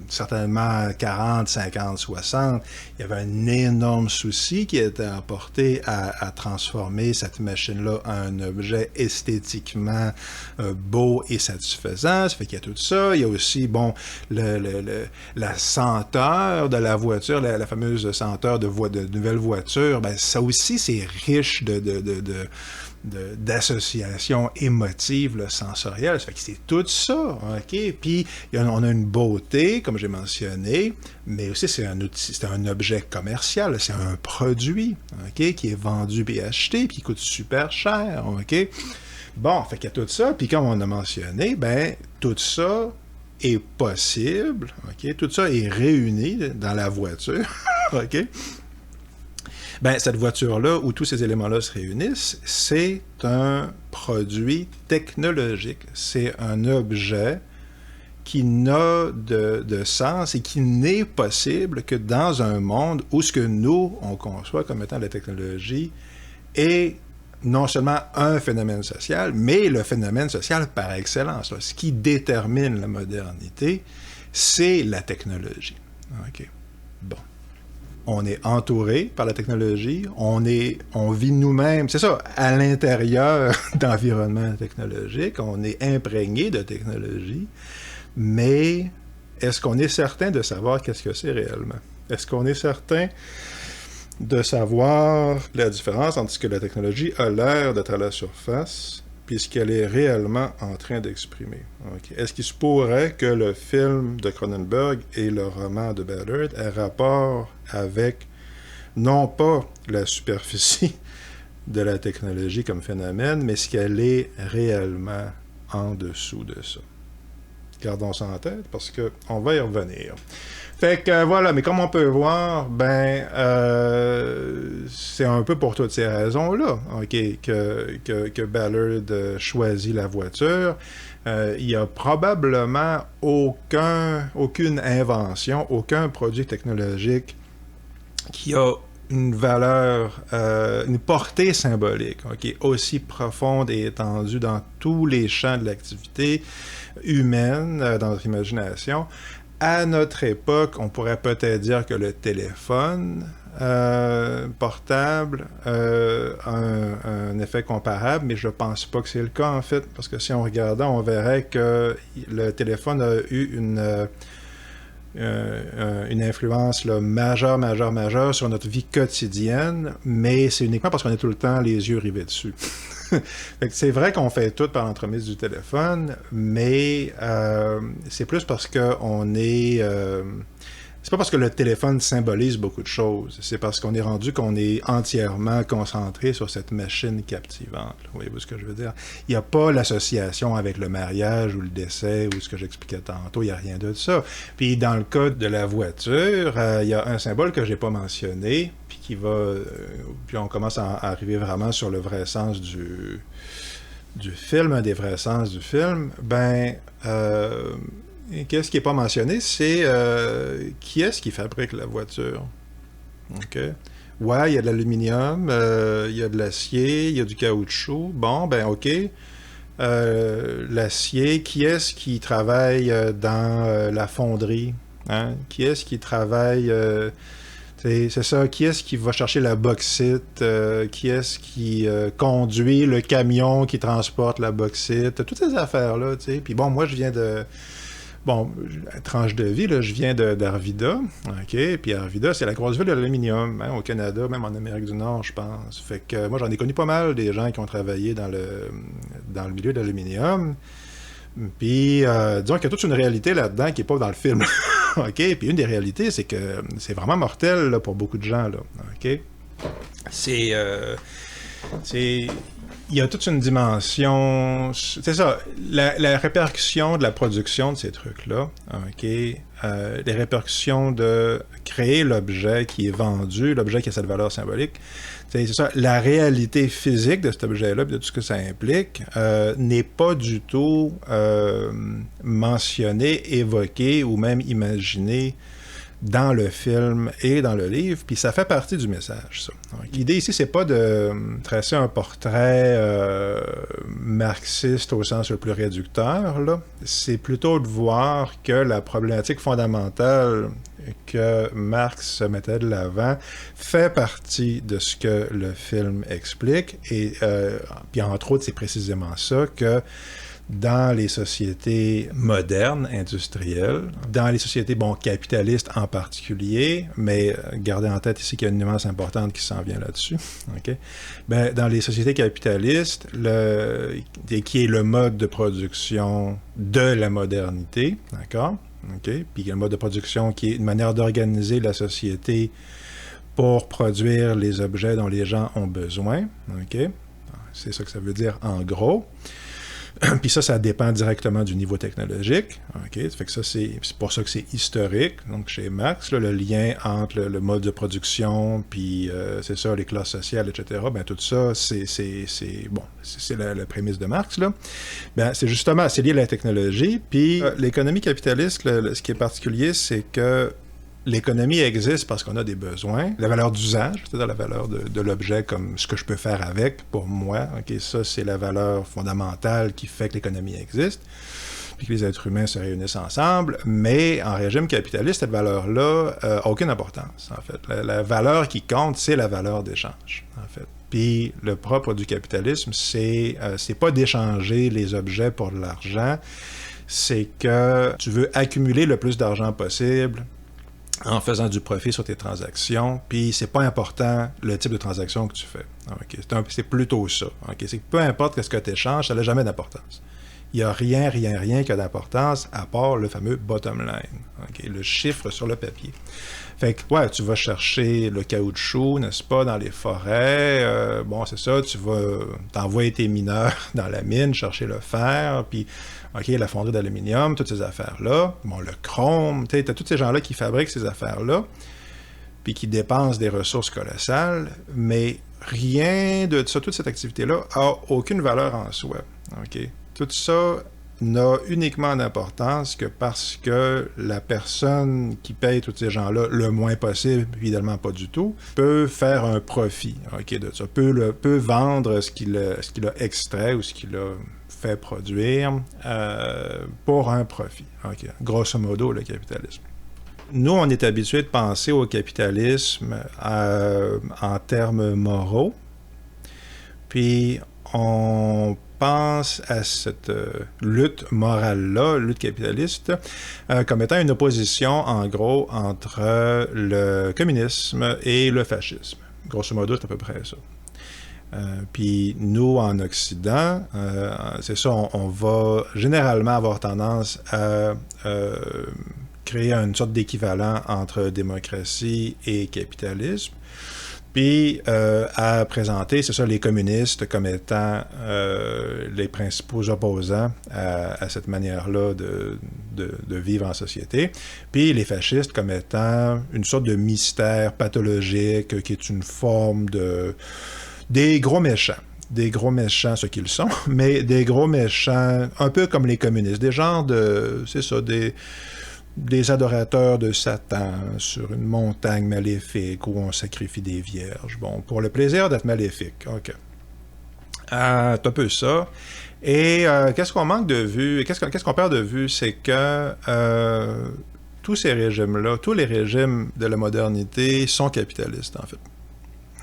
certainement 40, 50, 60, il y avait un énorme souci qui était apporté à transformer cette machine-là en un objet esthétiquement beau et satisfaisant. Ça fait qu'il y a tout ça. Il y a aussi, bon, la senteur de la voiture, la fameuse senteur de nouvelles voitures, ben ça aussi, c'est riche d'associations émotives, là, sensorielles. Ça fait que c'est tout ça, OK? Puis, on a une beauté, comme j'ai mentionné, mais aussi c'est un outil, c'est un objet commercial, c'est un produit, OK? Qui est vendu et acheté, puis qui coûte super cher, OK? Bon, fait qu'il y a tout ça, puis comme on a mentionné, ben, tout ça est possible, OK? Tout ça est réuni dans la voiture, OK? Ben, cette voiture-là, où tous ces éléments-là se réunissent, c'est un produit technologique. C'est un objet qui n'a de sens et qui n'est possible que dans un monde où ce que nous, on conçoit comme étant la technologie est non seulement un phénomène social, mais le phénomène social par excellence. Là. Ce qui détermine la modernité, c'est la technologie. OK. Bon. On est entouré par la technologie, on vit nous-mêmes, c'est ça, à l'intérieur d'environnements technologiques, on est imprégné de technologie, mais est-ce qu'on est certain de savoir qu'est-ce que c'est réellement? Est-ce qu'on est certain de savoir la différence entre ce que la technologie a l'air d'être à la surface puis ce qu'elle est réellement en train d'exprimer? Okay. Est-ce qu'il se pourrait que le film de Cronenberg et le roman de Ballard aient rapport avec, non pas la superficie de la technologie comme phénomène, mais ce qu'elle est réellement en dessous de ça? Gardons ça en tête parce qu'on va y revenir. Fait que voilà, mais comme on peut voir, ben c'est un peu pour toutes ces raisons-là, okay, que Ballard choisit la voiture. Il n'y a probablement aucune invention, aucun produit technologique qui a une valeur, une portée symbolique, okay, aussi profonde et étendue dans tous les champs de l'activité humaine, dans notre imagination. À notre époque, on pourrait peut-être dire que le téléphone portable a un effet comparable, mais je pense pas que c'est le cas en fait, parce que si on regardait, on verrait que le téléphone a eu une influence là, majeure sur notre vie quotidienne, mais c'est uniquement parce qu'on est tout le temps les yeux rivés dessus. C'est vrai qu'on fait tout par l'entremise du téléphone, mais c'est plus parce qu'on est... c'est pas parce que le téléphone symbolise beaucoup de choses, c'est parce qu'on est rendu qu'on est entièrement concentré sur cette machine captivante. Vous voyez ce que je veux dire? Il n'y a pas l'association avec le mariage ou le décès ou ce que j'expliquais tantôt, il n'y a rien de ça. Puis dans le cas de la voiture, il y a un symbole que j'ai pas mentionné, qui va... puis on commence à arriver vraiment sur le vrai sens du film, un des vrais sens du film. Ben, qu'est-ce qui n'est pas mentionné, c'est qui est-ce qui fabrique la voiture? OK. Ouais, il y a de l'aluminium, il y a de l'acier, il y a du caoutchouc. Bon, ben OK. L'acier, qui est-ce qui travaille dans la fonderie? Hein? Qui est-ce qui travaille... c'est ça, qui est-ce qui va chercher la bauxite, qui est-ce qui conduit le camion qui transporte la bauxite, toutes ces affaires-là, tu sais. Puis bon, moi, je viens de... Bon, tranche de vie, là, je viens d'Arvida, OK? Puis Arvida, c'est la grosse ville de l'aluminium, hein, au Canada, même en Amérique du Nord, je pense. Fait que moi, j'en ai connu pas mal des gens qui ont travaillé dans le milieu de l'aluminium. Puis, disons qu'il y a toute une réalité là-dedans qui n'est pas dans le film. OK? Puis une des réalités, c'est que c'est vraiment mortel là, pour beaucoup de gens. Là. OK? Il y a toute une dimension... C'est ça, la répercussion de la production de ces trucs-là, OK? Les répercussions de créer l'objet qui est vendu, l'objet qui a cette valeur symbolique, c'est ça, la réalité physique de cet objet-là, de tout ce que ça implique, n'est pas du tout mentionnée, évoquée ou même imaginée dans le film et dans le livre, puis ça fait partie du message, ça. L'idée ici, c'est pas de tracer un portrait marxiste au sens le plus réducteur, là. C'est plutôt de voir que la problématique fondamentale que Marx se mettait de l'avant fait partie de ce que le film explique, et puis entre autres, c'est précisément ça que dans les sociétés modernes, industrielles, dans les sociétés, bon, capitalistes en particulier, mais gardez en tête ici qu'il y a une nuance importante qui s'en vient là-dessus, OK? Ben, dans les sociétés capitalistes, qui est le mode de production de la modernité, d'accord? OK? Puis il y a un mode de production qui est une manière d'organiser la société pour produire les objets dont les gens ont besoin, OK? C'est ça que ça veut dire en gros. Puis ça dépend directement du niveau technologique. Okay? Ça fait que ça, c'est pour ça que c'est historique. Donc, chez Marx, là, le lien entre le mode de production, puis c'est ça, les classes sociales, etc., ben tout ça, c'est la prémisse de Marx, là. Ben, c'est justement, c'est lié à la technologie. Puis l'économie capitaliste, ce qui est particulier, c'est que l'économie existe parce qu'on a des besoins. La valeur d'usage, c'est-à-dire la valeur de l'objet comme ce que je peux faire avec pour moi. Okay, ça, c'est la valeur fondamentale qui fait que l'économie existe, puis que les êtres humains se réunissent ensemble. Mais en régime capitaliste, cette valeur-là n'a aucune importance, en fait. La valeur qui compte, c'est la valeur d'échange, en fait. Puis le propre du capitalisme, c'est pas d'échanger les objets pour de l'argent, c'est que tu veux accumuler le plus d'argent possible en faisant du profit sur tes transactions, puis c'est pas important le type de transaction que tu fais. Okay? C'est plutôt ça. Okay? C'est que peu importe ce que tu échanges, ça n'a jamais d'importance. Il n'y a rien qui a d'importance à part le fameux bottom line, okay? Le chiffre sur le papier. Fait que, ouais, tu vas chercher le caoutchouc, n'est-ce pas, dans les forêts. Bon, c'est ça, tu vas t'envoyer tes mineurs dans la mine, chercher le fer, puis, OK, la fonderie d'aluminium, toutes ces affaires-là. Bon, le chrome, tu sais, t'as tous ces gens-là qui fabriquent ces affaires-là, puis qui dépensent des ressources colossales, mais rien de ça, toute cette activité-là a aucune valeur en soi, OK? Tout ça n'a uniquement d'importance que parce que la personne qui paye tous ces gens-là le moins possible, évidemment pas du tout, peut faire un profit, okay, de ça, peut vendre ce qu'il a extrait ou ce qu'il a fait produire pour un profit. Okay. Grosso modo, le capitalisme. Nous, on est habitués de penser au capitalisme en termes moraux, puis on pense à cette lutte morale-là, lutte capitaliste, comme étant une opposition, en gros, entre le communisme et le fascisme. Grosso modo, c'est à peu près ça. Puis nous, en Occident, c'est ça, on va généralement avoir tendance à créer une sorte d'équivalent entre démocratie et capitalisme. Puis à présenter, c'est ça, les communistes comme étant les principaux opposants à cette manière-là de vivre en société. Puis les fascistes comme étant une sorte de mystère pathologique qui est une forme des gros méchants. Des gros méchants, ce qu'ils sont, mais des gros méchants, un peu comme les communistes. Des genres de, c'est ça, des adorateurs de Satan sur une montagne maléfique où on sacrifie des vierges. Bon, pour le plaisir d'être maléfique. OK. C'est un peu ça. Et qu'est-ce qu'on manque de vue? Qu'est-ce qu'on perd de vue? C'est que tous ces régimes-là, tous les régimes de la modernité sont capitalistes, en fait.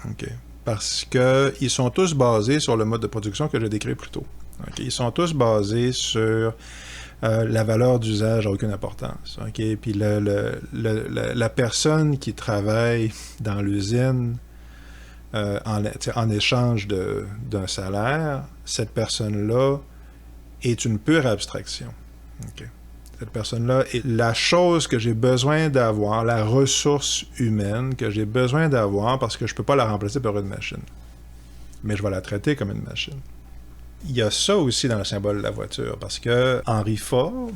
OK. Parce qu'ils sont tous basés sur le mode de production que j'ai décrit plus tôt. Okay? Ils sont tous basés sur la valeur d'usage n'a aucune importance. Okay? Puis la personne qui travaille dans l'usine en échange d'un salaire, cette personne-là est une pure abstraction. Okay? Cette personne-là est la chose que j'ai besoin d'avoir, la ressource humaine que j'ai besoin d'avoir parce que je ne peux pas la remplacer par une machine. Mais je vais la traiter comme une machine. Il y a ça aussi dans le symbole de la voiture, parce que Henry Ford,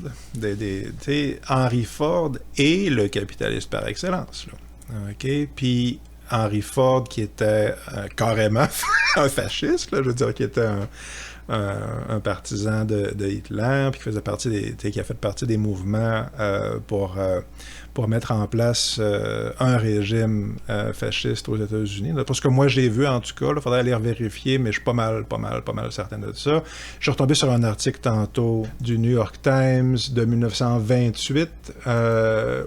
Henry Ford est le capitaliste par excellence. Là. Okay? Puis Henry Ford, qui était carrément un fasciste, là, je veux dire, qui était un partisan de Hitler, puis qui a fait partie des mouvements pour mettre en place un régime fasciste aux États-Unis. Parce que moi j'ai vu, en tout cas, il faudrait aller vérifier, mais je suis pas mal certain de ça. Je suis retombé sur un article tantôt du New York Times de 1928,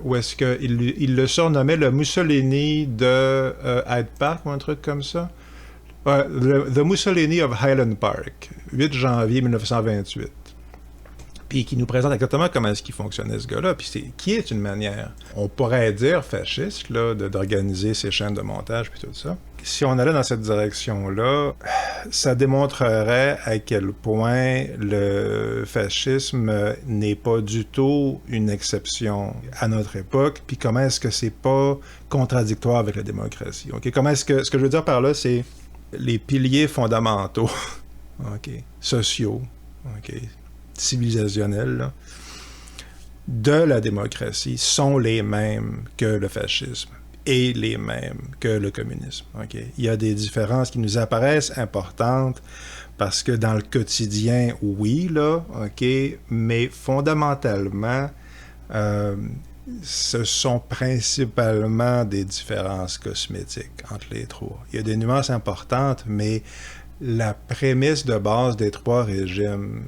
où est-ce qu'il le surnommait le Mussolini de Hyde Park, ou un truc comme ça. The Mussolini of Highland Park, 8 janvier 1928. Puis qui nous présente exactement comment est-ce qu'il fonctionnait ce gars-là, puis qui est une manière, on pourrait dire fasciste, là, d'organiser ces chaînes de montage, puis tout ça. Si on allait dans cette direction-là, ça démontrerait à quel point le fascisme n'est pas du tout une exception à notre époque, puis comment est-ce que c'est pas contradictoire avec la démocratie. Okay? Ce que je veux dire par là, c'est les piliers fondamentaux, okay, sociaux, okay, civilisationnels, là, de la démocratie sont les mêmes que le fascisme et les mêmes que le communisme. Okay? Il y a des différences qui nous apparaissent importantes parce que dans le quotidien, oui, là, okay, mais fondamentalement, ce sont principalement des différences cosmétiques entre les trois. Il y a des nuances importantes, mais la prémisse de base des trois régimes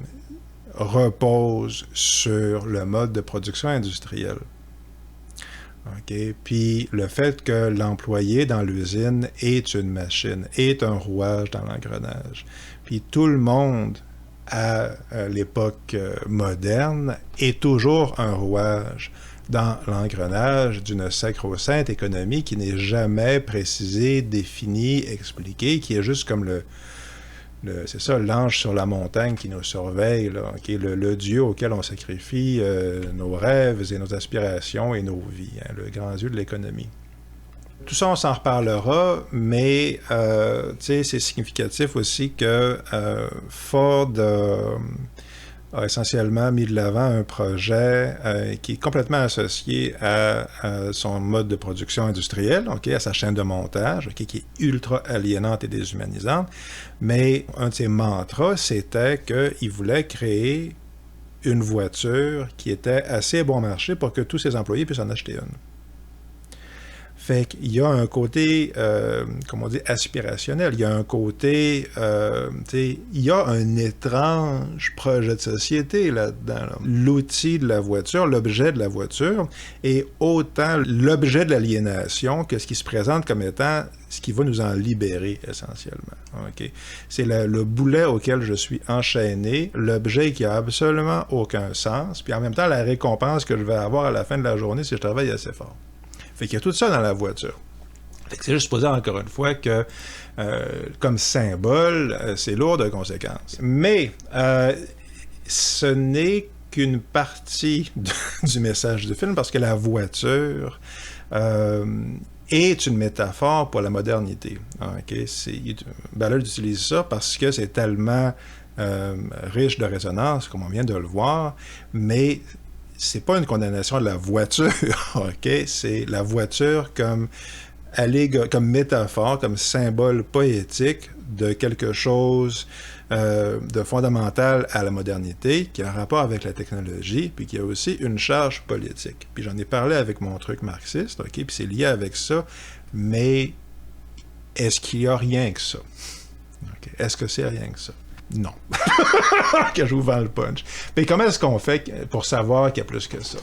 repose sur le mode de production industrielle. Okay? Puis le fait que l'employé dans l'usine est une machine, est un rouage dans l'engrenage. Puis tout le monde, à l'époque moderne, est toujours un rouage dans l'engrenage d'une sacro-sainte économie qui n'est jamais précisée, définie, expliquée, qui est juste comme c'est ça, l'ange sur la montagne qui nous surveille, là, qui est le Dieu auquel on sacrifie nos rêves et nos aspirations et nos vies, hein, le grand Dieu de l'économie. Tout ça, on s'en reparlera, mais c'est significatif aussi que Ford a essentiellement mis de l'avant un projet qui est complètement associé à son mode de production industrielle, okay, à sa chaîne de montage, okay, qui est ultra aliénante et déshumanisante. Mais un de ses mantras, c'était qu'il voulait créer une voiture qui était assez bon marché pour que tous ses employés puissent en acheter une. Fait qu'il y a un côté, comment on dit, aspirationnel. Il y a un côté, il y a un étrange projet de société là-dedans. Là. L'outil de la voiture, l'objet de la voiture, est autant l'objet de l'aliénation que ce qui se présente comme étant ce qui va nous en libérer essentiellement. Okay? C'est le boulet auquel je suis enchaîné, l'objet qui a absolument aucun sens, puis en même temps la récompense que je vais avoir à la fin de la journée si je travaille assez fort. Fait qu'il y a tout ça dans la voiture. Fait que c'est juste pour dire encore une fois que, comme symbole, c'est lourd de conséquences. Mais ce n'est qu'une partie du message du film, parce que la voiture est une métaphore pour la modernité. Okay? Ballard utilise ça parce que c'est tellement riche de résonance, comme on vient de le voir, mais c'est pas une condamnation de la voiture, ok? C'est la voiture comme métaphore, comme symbole poétique de quelque chose de fondamental à la modernité, qui a un rapport avec la technologie, puis qui a aussi une charge politique. Puis j'en ai parlé avec mon truc marxiste, ok? Puis c'est lié avec ça, mais est-ce qu'il y a rien que ça? Okay. Est-ce que c'est rien que ça? Non. Que je vous vends le punch. Mais comment est-ce qu'on fait pour savoir qu'il y a plus que ça?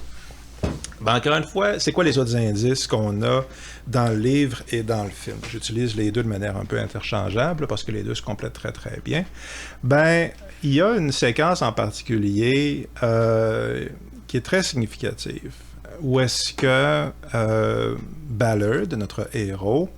Ben, encore une fois, c'est quoi les autres indices qu'on a dans le livre et dans le film? J'utilise les deux de manière un peu interchangeable parce que les deux se complètent très très bien. Ben, il y a une séquence en particulier qui est très significative. Où est-ce que Ballard, notre héros,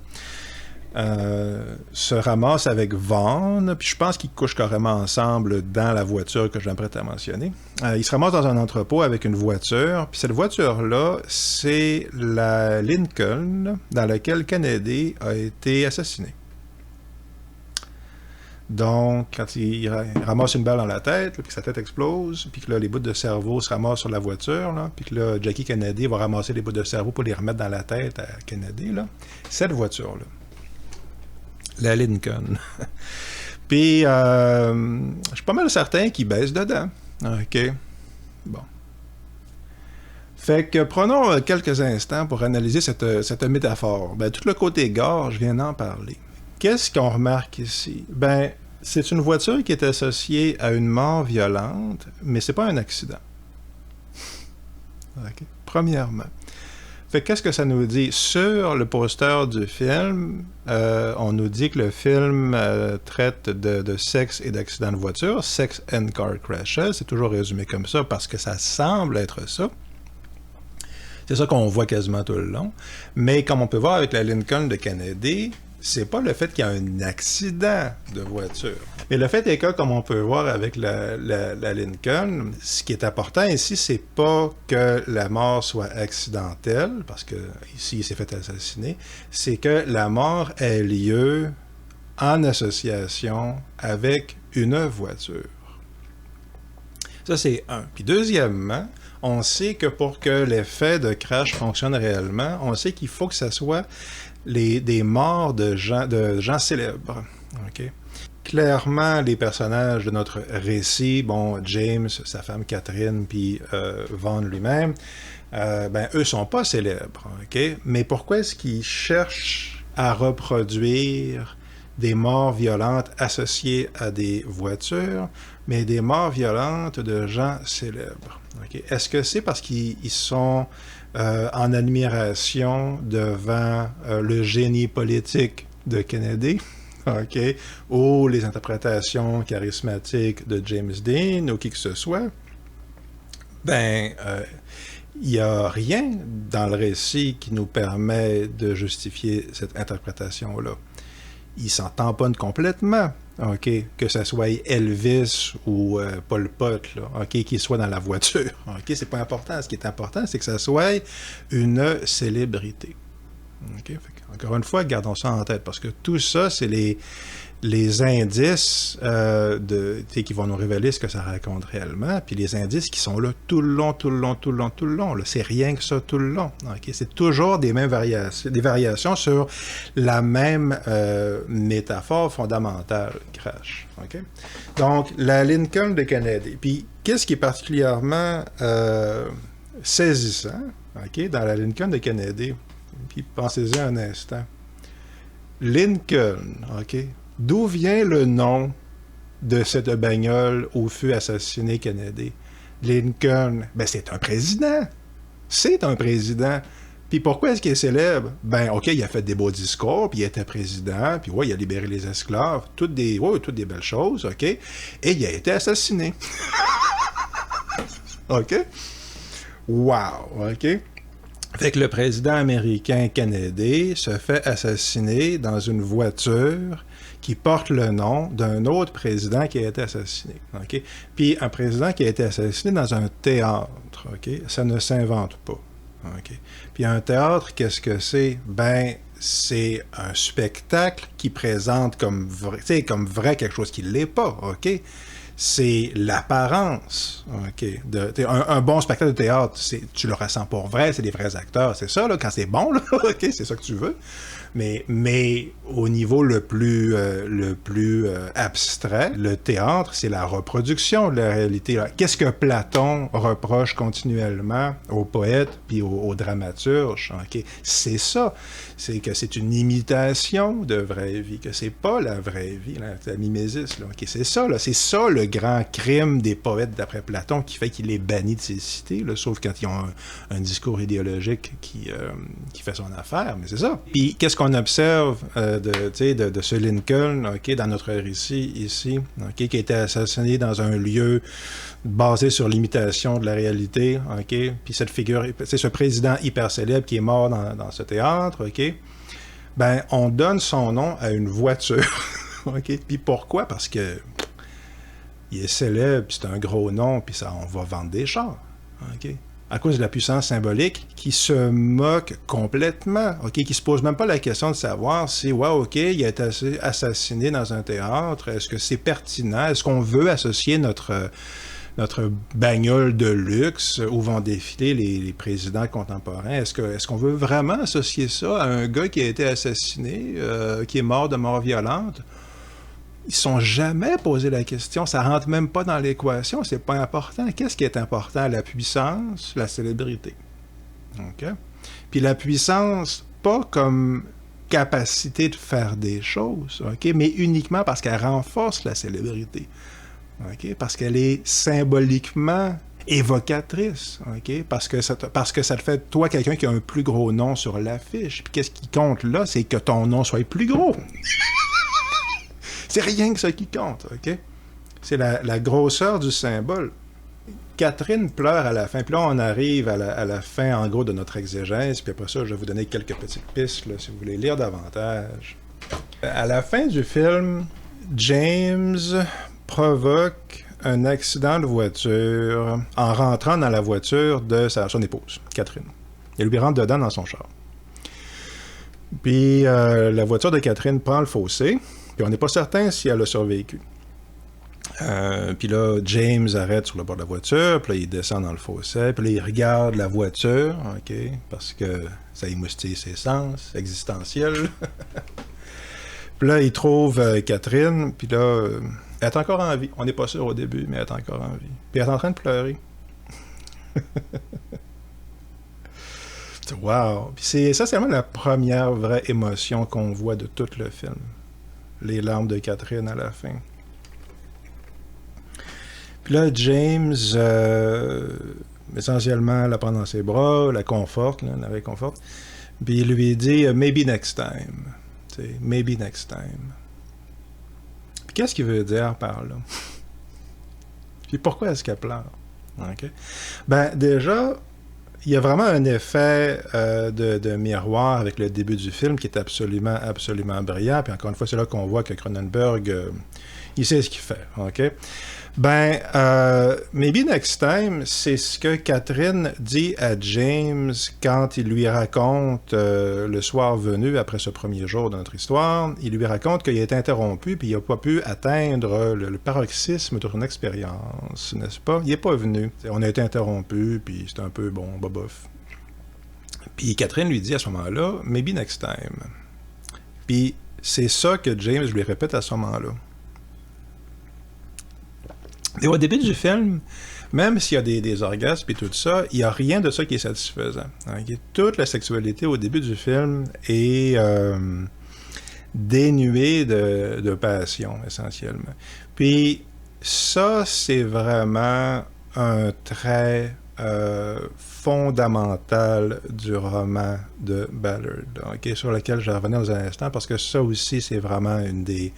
se ramasse avec Vaughn, puis je pense qu'ils couchent carrément ensemble dans la voiture que je m'apprête à mentionner. Ils se ramassent dans un entrepôt avec une voiture, puis cette voiture-là, c'est la Lincoln dans laquelle Kennedy a été assassiné. Donc, quand il ramasse une balle dans la tête, puis que sa tête explose, puis que là, les bouts de cerveau se ramassent sur la voiture, là, puis que là, Jackie Kennedy va ramasser les bouts de cerveau pour les remettre dans la tête à Kennedy, là, cette voiture-là. La Lincoln. Puis, je suis pas mal certain qu'il baisse dedans. OK. Bon. Fait que prenons quelques instants pour analyser cette métaphore. Ben, tout le côté gore, je viens d'en parler. Qu'est-ce qu'on remarque ici? Ben, c'est une voiture qui est associée à une mort violente, mais c'est pas un accident. OK. Premièrement. Fait qu'est-ce que ça nous dit? Sur le poster du film, on nous dit que le film traite de sexe et d'accidents de voiture, sex and car crashes, c'est toujours résumé comme ça parce que ça semble être ça. C'est ça qu'on voit quasiment tout le long. Mais comme on peut voir avec la Lincoln de Kennedy, c'est pas le fait qu'il y a un accident de voiture. Mais le fait est que, comme on peut voir avec la Lincoln, ce qui est important ici, c'est pas que la mort soit accidentelle, parce que ici, il s'est fait assassiner, c'est que la mort ait lieu en association avec une voiture. Ça, c'est un. Puis deuxièmement, on sait que pour que l'effet de crash fonctionne réellement, on sait qu'il faut que ça soit des morts de gens célèbres. Okay? Clairement, les personnages de notre récit, bon, James, sa femme Catherine, puis Vaughn lui-même, eux sont pas célèbres. Okay? Mais pourquoi est-ce qu'ils cherchent à reproduire des morts violentes associées à des voitures, mais des morts violentes de gens célèbres? Okay? Est-ce que c'est parce qu'ils sont en admiration devant le génie politique de Kennedy? Okay. Ou les interprétations charismatiques de James Dean, ou qui que ce soit, il n'y a rien dans le récit qui nous permet de justifier cette interprétation-là. Il s'en tamponne complètement, okay, que ce soit Elvis ou Pol Pot, là, okay, qu'il soit dans la voiture. Okay, c'est pas important. Ce qui est important, c'est que ça soit une célébrité. Okay? Encore une fois, gardons ça en tête, parce que tout ça, c'est les indices qui vont nous révéler ce que ça raconte réellement, puis les indices qui sont là tout le long. Là. C'est rien que ça tout le long. Okay? C'est toujours des variations sur la même métaphore fondamentale, crash. Okay? Donc, la Lincoln de Kennedy. Puis, qu'est-ce qui est particulièrement saisissant, okay, dans la Lincoln de Kennedy? Puis pensez-y un instant. Lincoln, OK? D'où vient le nom de cette bagnole où fut assassiné Kennedy? Lincoln, c'est un président. C'est un président. Puis pourquoi est-ce qu'il est célèbre? OK, il a fait des beaux discours, puis il était président, puis ouais, il a libéré les esclaves, toutes des belles choses, OK? Et il a été assassiné. OK? Wow, OK? Fait que le président américain Kennedy se fait assassiner dans une voiture qui porte le nom d'un autre président qui a été assassiné. Okay? Puis un président qui a été assassiné dans un théâtre. Okay? Ça ne s'invente pas. Okay? Puis un théâtre, qu'est-ce que c'est? C'est un spectacle qui présente comme vrai quelque chose qui ne l'est pas. OK? C'est l'apparence. Okay, un bon spectacle de théâtre, tu le ressens pour vrai, c'est des vrais acteurs, c'est ça, là, quand c'est bon, là, okay, c'est ça que tu veux. Mais au niveau le plus abstrait, le théâtre, c'est la reproduction de la réalité. Qu'est-ce que Platon reproche continuellement aux poètes puis aux dramaturges? Okay? C'est ça. C'est que c'est une imitation de vraie vie, que c'est pas la vraie vie, là, la mimésis. Là. Okay? C'est ça, là. C'est ça le grand crime des poètes d'après Platon qui fait qu'il est banni de ces cités, là, sauf quand ils ont un discours idéologique qui fait son affaire, mais c'est ça. Puis qu'est-ce qu'on observe de ce Lincoln, okay, dans notre récit ici, okay, qui a été assassiné dans un lieu basé sur l'imitation de la réalité, okay, puis cette figure, c'est ce président hyper célèbre qui est mort dans ce théâtre, okay, on donne son nom à une voiture. Okay, puis pourquoi? Parce que il est célèbre, puis c'est un gros nom, puis ça, on va vendre des chars. Okay? À cause de la puissance symbolique qui se moque complètement, okay? Qui se pose même pas la question de savoir si, OK, il a été assassiné dans un théâtre, est-ce que c'est pertinent, est-ce qu'on veut associer notre bagnole de luxe où vont défiler les présidents contemporains, est-ce qu'on veut vraiment associer ça à un gars qui a été assassiné, qui est mort de mort violente? Ils ne sont jamais posé la question, ça rentre même pas dans l'équation, c'est pas important. Qu'est-ce qui est important? La puissance, la célébrité. Okay? Puis la puissance, pas comme capacité de faire des choses, okay? Mais uniquement parce qu'elle renforce la célébrité. Okay? Parce qu'elle est symboliquement évocatrice, okay? Parce que ça te fait, toi, quelqu'un qui a un plus gros nom sur l'affiche. Puis qu'est-ce qui compte là? C'est que ton nom soit plus gros. C'est rien que ça qui compte, OK? C'est la grosseur du symbole. Catherine pleure à la fin, puis là, on arrive à la fin, en gros, de notre exégèse, puis après ça, je vais vous donner quelques petites pistes, là, si vous voulez lire davantage. À la fin du film, James provoque un accident de voiture en rentrant dans la voiture de son épouse, Catherine. Il lui rentre dedans dans son char. Puis la voiture de Catherine prend le fossé, Puis on n'est pas certain si elle a survécu. Puis là, James arrête sur le bord de la voiture, puis là, il descend dans le fossé, puis là, il regarde la voiture, OK, parce que ça émoustille ses sens existentiels. Puis là, il trouve Catherine, puis là, elle est encore en vie. On n'est pas sûr au début, mais elle est encore en vie. Puis elle est en train de pleurer. Wow! Puis c'est essentiellement la première vraie émotion qu'on voit de tout le film. Les larmes de Catherine à la fin. Puis là, James, essentiellement, la prend dans ses bras, la conforte, là, la réconforte, puis il lui dit « Maybe next time ». « Maybe next time ». Puis qu'est-ce qu'il veut dire par là? Puis pourquoi est-ce qu'elle pleure? Okay. Ben, déjà, il y a vraiment un effet de miroir avec le début du film qui est absolument, absolument brillant. Puis encore une fois, c'est là qu'on voit que Cronenberg, il sait ce qu'il fait. OK? Ben, Maybe Next Time, c'est ce que Catherine dit à James quand il lui raconte le soir venu, après ce premier jour de notre histoire, il lui raconte qu'il a été interrompu puis il n'a pas pu atteindre le paroxysme de son expérience, n'est-ce pas? Il n'est pas venu. On a été interrompu, puis c'est un peu, bon, bobof. Puis Catherine lui dit à ce moment-là, « Maybe next time ». Puis c'est ça que James lui répète à ce moment-là. Et au début du film, même s'il y a des orgasmes et tout ça, il n'y a rien de ça qui est satisfaisant. Okay? Toute la sexualité au début du film est dénuée de passion, essentiellement. Puis ça, c'est vraiment un trait fondamental du roman de Ballard, okay? Sur lequel je vais revenir dans un instant, parce que ça aussi, c'est vraiment une des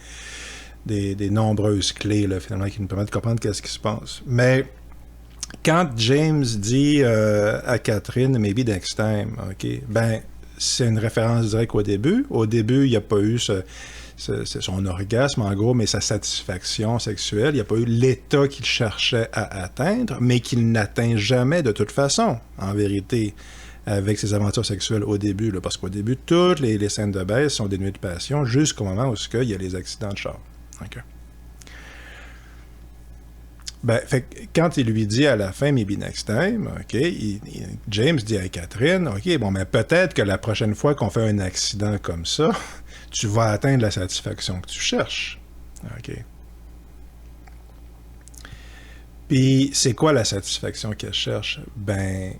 nombreuses clés, là, finalement, qui nous permettent de comprendre qu'est-ce qui se passe. Mais quand James dit à Catherine « Maybe next time », OK, ben, c'est une référence directe au début. Au début, il n'y a pas eu son orgasme, en gros, mais sa satisfaction sexuelle. Il n'y a pas eu l'état qu'il cherchait à atteindre, mais qu'il n'atteint jamais de toute façon, en vérité, avec ses aventures sexuelles au début. Là, parce qu'au début, toutes les scènes de baise sont dénuées de passion jusqu'au moment où il y a les accidents de char. Okay. Ben, fait, quand il lui dit à la fin « Maybe next time », OK, James dit à Catherine « OK, bon, mais peut-être que la prochaine fois qu'on fait un accident comme ça, tu vas atteindre la satisfaction que tu cherches. » OK. Puis, c'est quoi la satisfaction qu'elle cherche? Ben,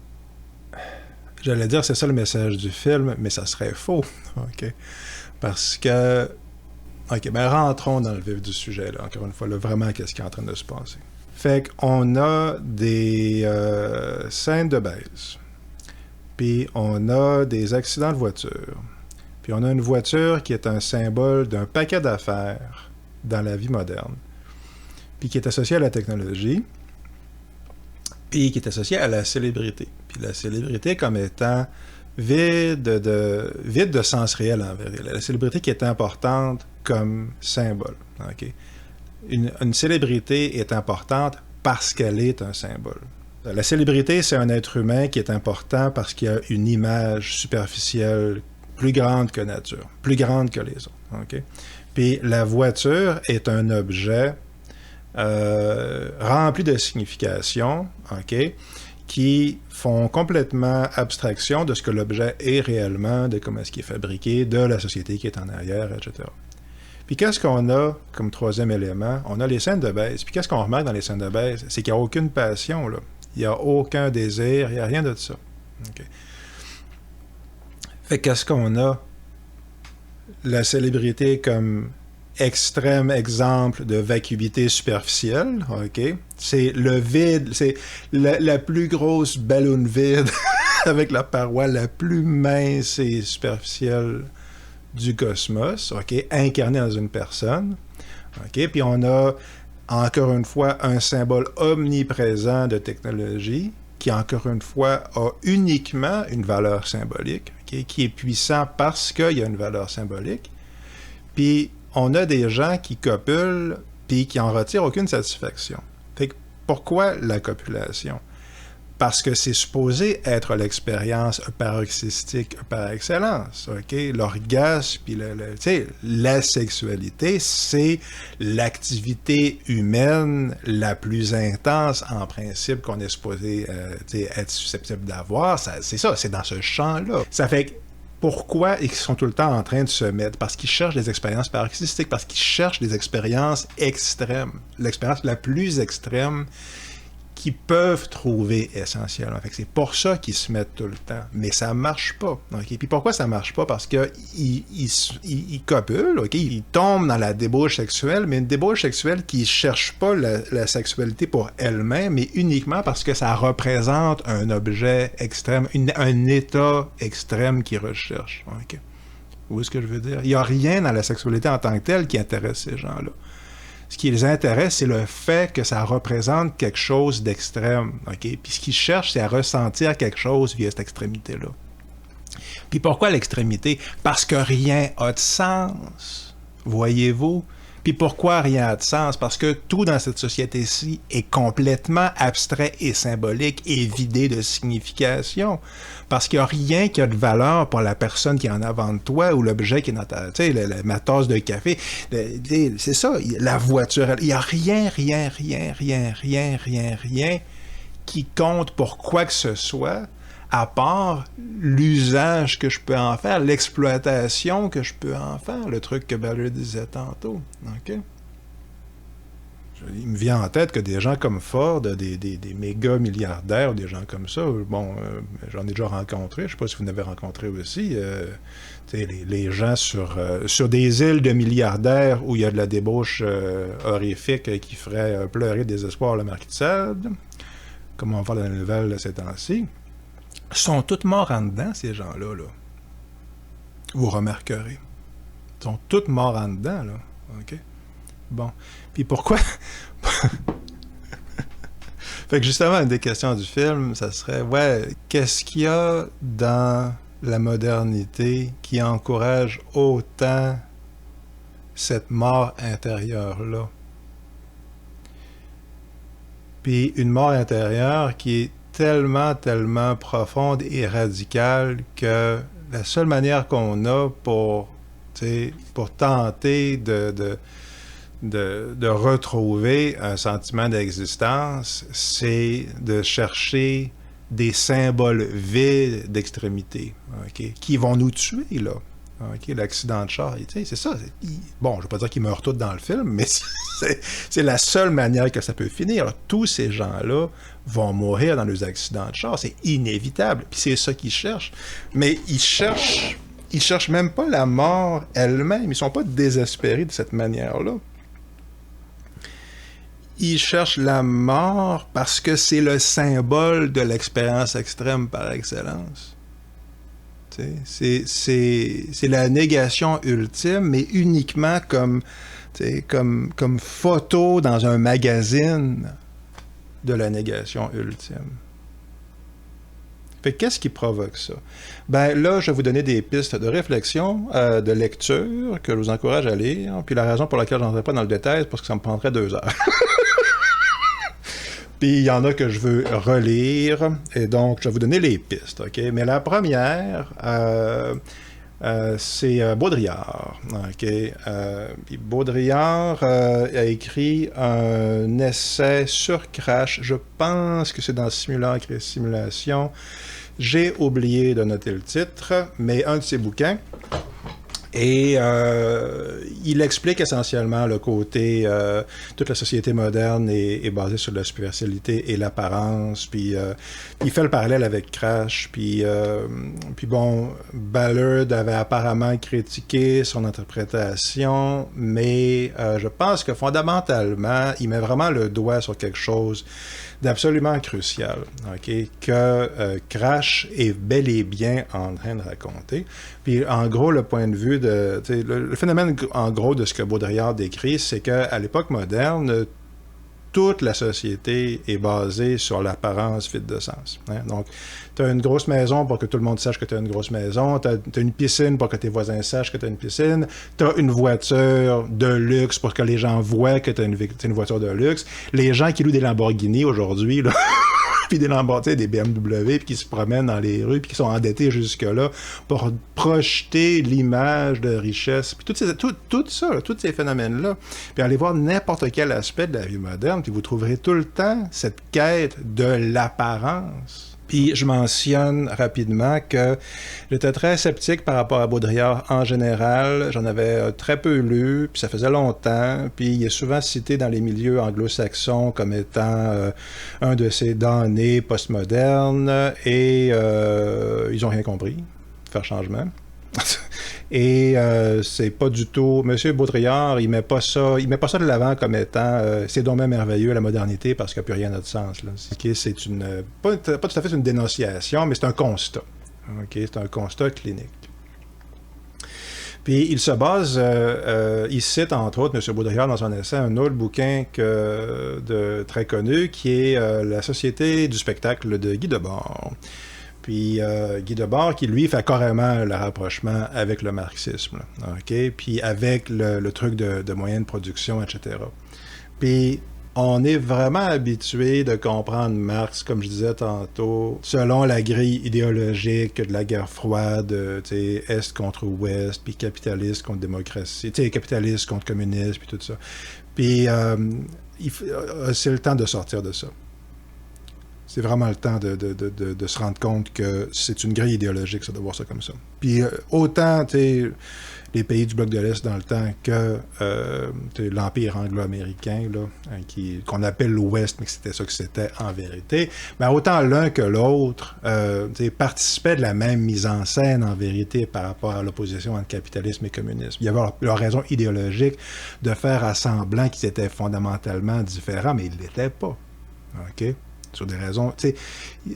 j'allais dire c'est ça le message du film, mais ça serait faux. OK. Parce que OK, ben rentrons dans le vif du sujet, là, encore une fois, là, vraiment, qu'est-ce qui est en train de se passer. Fait qu'on a des scènes de baise, puis on a des accidents de voiture, puis on a une voiture qui est un symbole d'un paquet d'affaires dans la vie moderne, puis qui est associée à la technologie, puis qui est associée à la célébrité. Puis la célébrité comme étant vide de sens réel en vérité. La célébrité qui est importante comme symbole. Okay? Une célébrité est importante parce qu'elle est un symbole. La célébrité, c'est un être humain qui est important parce qu'il a une image superficielle plus grande que nature, plus grande que les autres. Okay? Puis la voiture est un objet rempli de signification, okay? Qui font complètement abstraction de ce que l'objet est réellement, de comment est-ce qu'il est fabriqué, de la société qui est en arrière, etc. Puis qu'est-ce qu'on a comme troisième élément? On a les scènes de baise. Puis qu'est-ce qu'on remarque dans les scènes de baise? C'est qu'il n'y a aucune passion, là. Il n'y a aucun désir, il n'y a rien de ça. Okay. Fait qu'est-ce qu'on a? La célébrité comme extrême exemple de vacuité superficielle, OK? C'est le vide, c'est la plus grosse ballon vide avec la paroi la plus mince et superficielle du cosmos, OK? Incarnée dans une personne, OK? Puis on a, encore une fois, un symbole omniprésent de technologie qui, encore une fois, a uniquement une valeur symbolique, OK? Qui est puissant parce qu'il y a une valeur symbolique. Puis on a des gens qui copulent puis qui en retirent aucune satisfaction. Fait que pourquoi la copulation? parce que c'est supposé être l'expérience paroxystique par excellence, OK? L'orgasme, puis la sexualité, c'est l'activité humaine la plus intense, en principe, qu'on est supposé être susceptible d'avoir. C'est ça, c'est dans ce champ-là. Ça fait que pourquoi ils sont tout le temps en train de se mettre? Parce qu'ils cherchent des expériences paroxystiques, parce qu'ils cherchent des expériences extrêmes. L'expérience la plus extrême qu'ils peuvent trouver essentiellement. Fait que c'est pour ça qu'ils se mettent tout le temps. Mais ça marche pas. Okay? Puis pourquoi ça marche pas? Parce qu'ils copulent, okay? Ils tombent dans la débauche sexuelle, mais une débauche sexuelle qui cherche pas la sexualité pour elle-même, mais uniquement parce que ça représente un objet extrême, un état extrême qu'ils recherchent. Okay? Vous voyez ce que je veux dire? Il n'y a rien dans la sexualité en tant que telle qui intéresse ces gens-là. Ce qui les intéresse, c'est le fait que ça représente quelque chose d'extrême. Okay? Puis ce qu'ils cherchent, c'est à ressentir quelque chose via cette extrémité-là. Puis pourquoi l'extrémité? Parce que rien n'a de sens. Voyez-vous? Puis pourquoi rien n'a de sens? Parce que tout dans cette société-ci est complètement abstrait et symbolique et vidé de signification. Parce qu'il n'y a rien qui a de valeur pour la personne qui est en avant de toi ou l'objet qui est dans ta... Tu sais, ma tasse de café. C'est ça, la voiture. Il n'y a rien qui compte pour quoi que ce soit, à part l'usage que je peux en faire, l'exploitation que je peux en faire, le truc que Ballard disait tantôt. OK? Il me vient en tête que des gens comme Ford, des méga milliardaires, des gens comme ça, bon, j'en ai déjà rencontré, je ne sais pas si vous en avez rencontré aussi, les gens sur des îles de milliardaires où il y a de la débauche horrifique qui ferait pleurer de désespoir le marquis de Sade, comme on va voir dans la nouvelle de ces temps-ci, sont tous morts en dedans, ces gens-là. Là. Vous remarquerez. Ils sont tous morts en dedans, là. OK? Bon. Puis pourquoi... Fait que justement, une des questions du film, ça serait, qu'est-ce qu'il y a dans la modernité qui encourage autant cette mort intérieure-là? Puis une mort intérieure qui est tellement profonde et radicale que la seule manière qu'on a pour tenter de retrouver un sentiment d'existence, c'est de chercher des symboles vides d'extrémité, okay, qui vont nous tuer, là. Okay, l'accident de char, c'est ça. Bon, je ne veux pas dire qu'ils meurent tous dans le film, mais c'est la seule manière que ça peut finir. Alors, tous ces gens-là vont mourir dans leurs accidents de char. C'est inévitable. Puis c'est ça qu'ils cherchent. Mais ils cherchent même pas la mort elle-même. Ils ne sont pas désespérés de cette manière-là. Ils cherchent la mort parce que c'est le symbole de l'expérience extrême par excellence. C'est la négation ultime, mais uniquement comme photo dans un magazine de la négation ultime. Fait qu'est-ce qui provoque ça? Ben là, je vais vous donner des pistes de réflexion, de lecture, que je vous encourage à lire. Puis la raison pour laquelle je n'entrerai pas dans le détail, c'est parce que ça me prendrait 2 heures. Puis il y en a que je veux relire, et donc je vais vous donner les pistes, OK? Mais la première, c'est Baudrillard, OK? Puis Baudrillard a écrit un essai sur Crash, je pense que c'est dans Simulacre et Simulation. J'ai oublié de noter le titre, mais un de ses bouquins. Et il explique essentiellement le côté... toute la société moderne est basée sur la superficialité et l'apparence. Puis il fait le parallèle avec Crash. Puis bon, Ballard avait apparemment critiqué son interprétation, mais je pense que fondamentalement, il met vraiment le doigt sur quelque chose d'absolument crucial, okay, que Crash est bel et bien en train de raconter. Puis en gros, le point de vue de... Le phénomène, en gros, de ce que Baudrillard décrit, c'est qu'à l'époque moderne, toute la société est basée sur l'apparence vide de sens. Hein? Donc, tu as une grosse maison pour que tout le monde sache que tu as une grosse maison, tu as une piscine pour que tes voisins sachent que tu as une piscine, tu as une voiture de luxe pour que les gens voient que tu as une voiture de luxe. Les gens qui louent des Lamborghini aujourd'hui, là, puis des Lamborghini, des BMW, puis qui se promènent dans les rues, puis qui sont endettés jusque-là pour projeter l'image de richesse, puis tout ça, là, tous ces phénomènes-là. Puis allez voir n'importe quel aspect de la vie moderne, puis vous trouverez tout le temps cette quête de l'apparence. Puis je mentionne rapidement que j'étais très sceptique par rapport à Baudrillard en général. J'en avais très peu lu, puis ça faisait longtemps. Puis il est souvent cité dans les milieux anglo-saxons comme étant un de ces damnés postmodernes. Et ils n'ont rien compris. Faire changement. Et c'est pas du tout... Monsieur Baudrillard, il met pas ça de l'avant comme étant c'est donc même merveilleux la modernité parce qu'il n'y a plus rien à notre sens. Là. Okay, c'est une... Pas tout à fait une dénonciation, mais c'est un constat. Okay, c'est un constat clinique. Puis il se base, il cite entre autres M. Baudrillard dans son essai un autre bouquin très connu qui est La Société du spectacle de Guy Debord. Puis Guy Debord, qui lui fait carrément le rapprochement avec le marxisme, là, okay? Puis avec le truc de moyens de production, etc. Puis on est vraiment habitué de comprendre Marx, comme je disais tantôt, selon la grille idéologique de la guerre froide, Est contre Ouest, puis capitaliste contre démocratie, capitaliste contre communiste, puis tout ça. Puis c'est le temps de sortir de ça. C'est vraiment le temps de se rendre compte que c'est une grille idéologique, ça, de voir ça comme ça. Puis autant, les pays du bloc de l'Est dans le temps que l'Empire anglo-américain, là, qu'on appelle l'Ouest, mais que c'était ça que c'était en vérité, ben autant l'un que l'autre participaient de la même mise en scène, en vérité, par rapport à l'opposition entre capitalisme et communisme. Il y avait leur raison idéologique de faire à semblant qu'ils étaient fondamentalement différents, mais ils ne l'étaient pas. OK? Sur des raisons...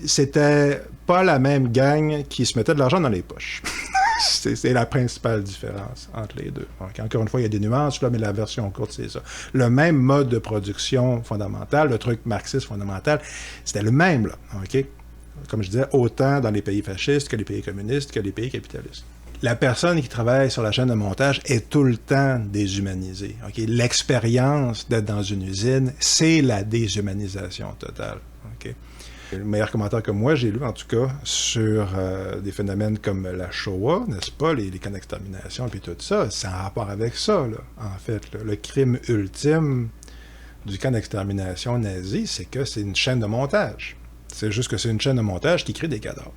C'était pas la même gang qui se mettait de l'argent dans les poches. c'est la principale différence entre les deux. Donc, encore une fois, il y a des nuances, là, mais la version courte, c'est ça. Le même mode de production fondamental, le truc marxiste fondamental, c'était le même, là. OK? Comme je disais, autant dans les pays fascistes que les pays communistes que les pays capitalistes. La personne qui travaille sur la chaîne de montage est tout le temps déshumanisée. Okay? L'expérience d'être dans une usine, c'est la déshumanisation totale. Okay? Le meilleur commentaire que moi, j'ai lu, en tout cas, sur des phénomènes comme la Shoah, n'est-ce pas, les camps d'extermination, puis tout ça, c'est en rapport avec ça, là, en fait. Là. Le crime ultime du camp d'extermination nazi, c'est que c'est une chaîne de montage. C'est juste que c'est une chaîne de montage qui crée des cadavres.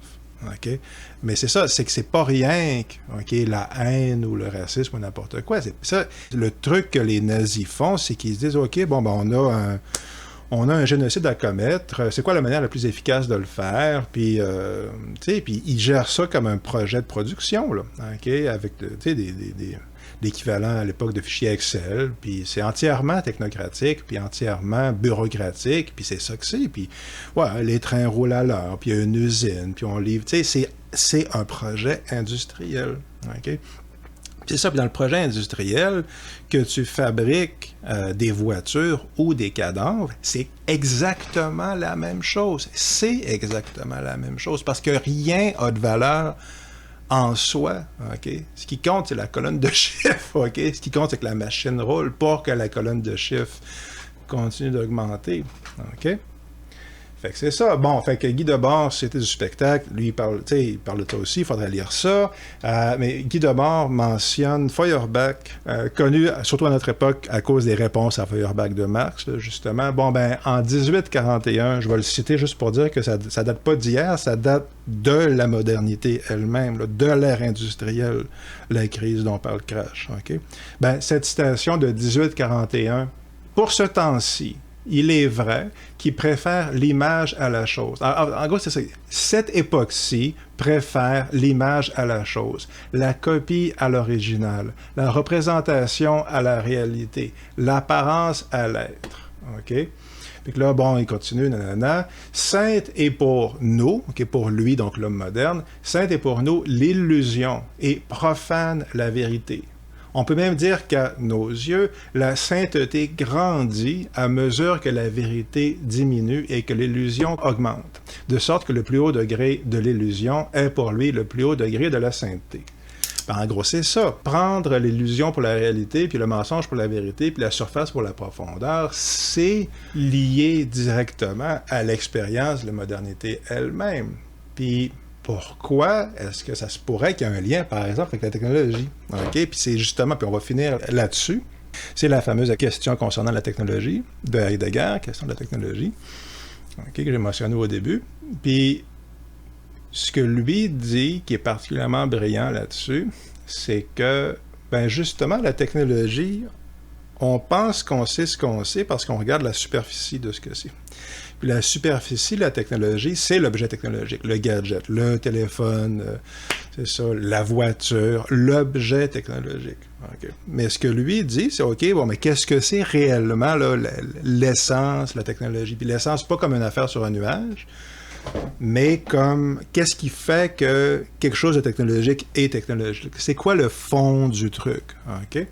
Okay? Mais c'est ça, c'est que c'est pas rien que la haine ou le racisme ou n'importe quoi. C'est ça, le truc que les nazis font, c'est qu'ils se disent, OK, bon, ben on a un génocide à commettre, c'est quoi la manière la plus efficace de le faire? Puis, puis ils gèrent ça comme un projet de production, là, okay? Avec l'équivalent à l'époque de fichiers Excel, puis c'est entièrement technocratique, puis entièrement bureaucratique, puis c'est ça que c'est, puis ouais, les trains roulent à l'heure, puis il y a une usine, puis on livre, c'est un projet industriel, OK? C'est ça, puis dans le projet industriel, que tu fabriques des voitures ou des cadavres, c'est exactement la même chose. C'est exactement la même chose, parce que rien n'a de valeur en soi, OK? Ce qui compte, c'est la colonne de chiffres, OK? Ce qui compte, c'est que la machine roule pour que la colonne de chiffres continue d'augmenter, OK? Fait que c'est ça. Bon, fait que Guy Debord, c'était du spectacle. Lui, il parle de ça aussi, il faudrait lire ça. Mais Guy Debord mentionne Feuerbach, connu, surtout à notre époque, à cause des réponses à Feuerbach de Marx, là, justement. Bon, ben, en 1841, je vais le citer juste pour dire que ça date pas d'hier, ça date de la modernité elle-même, là, de l'ère industrielle, la crise dont parle Crash, OK? Ben, cette citation de 1841, pour ce temps-ci, il est vrai qu'il préfère l'image à la chose. En gros, c'est ça. Cette époque-ci préfère l'image à la chose, la copie à l'original, la représentation à la réalité, l'apparence à l'être. OK? Puis que là, bon, il continue, nanana. Sainte est pour nous, OK, pour lui, donc l'homme moderne, sainte est pour nous l'illusion et profane la vérité. On peut même dire qu'à nos yeux, la sainteté grandit à mesure que la vérité diminue et que l'illusion augmente, de sorte que le plus haut degré de l'illusion est pour lui le plus haut degré de la sainteté. Ben, en gros, c'est ça. Prendre l'illusion pour la réalité, puis le mensonge pour la vérité, puis la surface pour la profondeur, c'est lié directement à l'expérience de la modernité elle-même. Puis pourquoi est-ce que ça se pourrait qu'il y ait un lien, par exemple, avec la technologie? OK? Puis c'est justement, puis on va finir là-dessus, c'est la fameuse question concernant la technologie de Heidegger, question de la technologie, OK, que j'ai mentionné au début. Puis ce que lui dit, qui est particulièrement brillant là-dessus, c'est que, ben justement, la technologie, on pense qu'on sait ce qu'on sait parce qu'on regarde la superficie de ce que c'est. Puis la superficie de la technologie, c'est l'objet technologique, le gadget, le téléphone, c'est ça, la voiture, l'objet technologique. Okay. Mais ce que lui dit, c'est OK, bon, mais qu'est-ce que c'est réellement là, l'essence, la technologie? Puis l'essence, pas comme une affaire sur un nuage, mais comme qu'est-ce qui fait que quelque chose de technologique est technologique? C'est quoi le fond du truc? OK?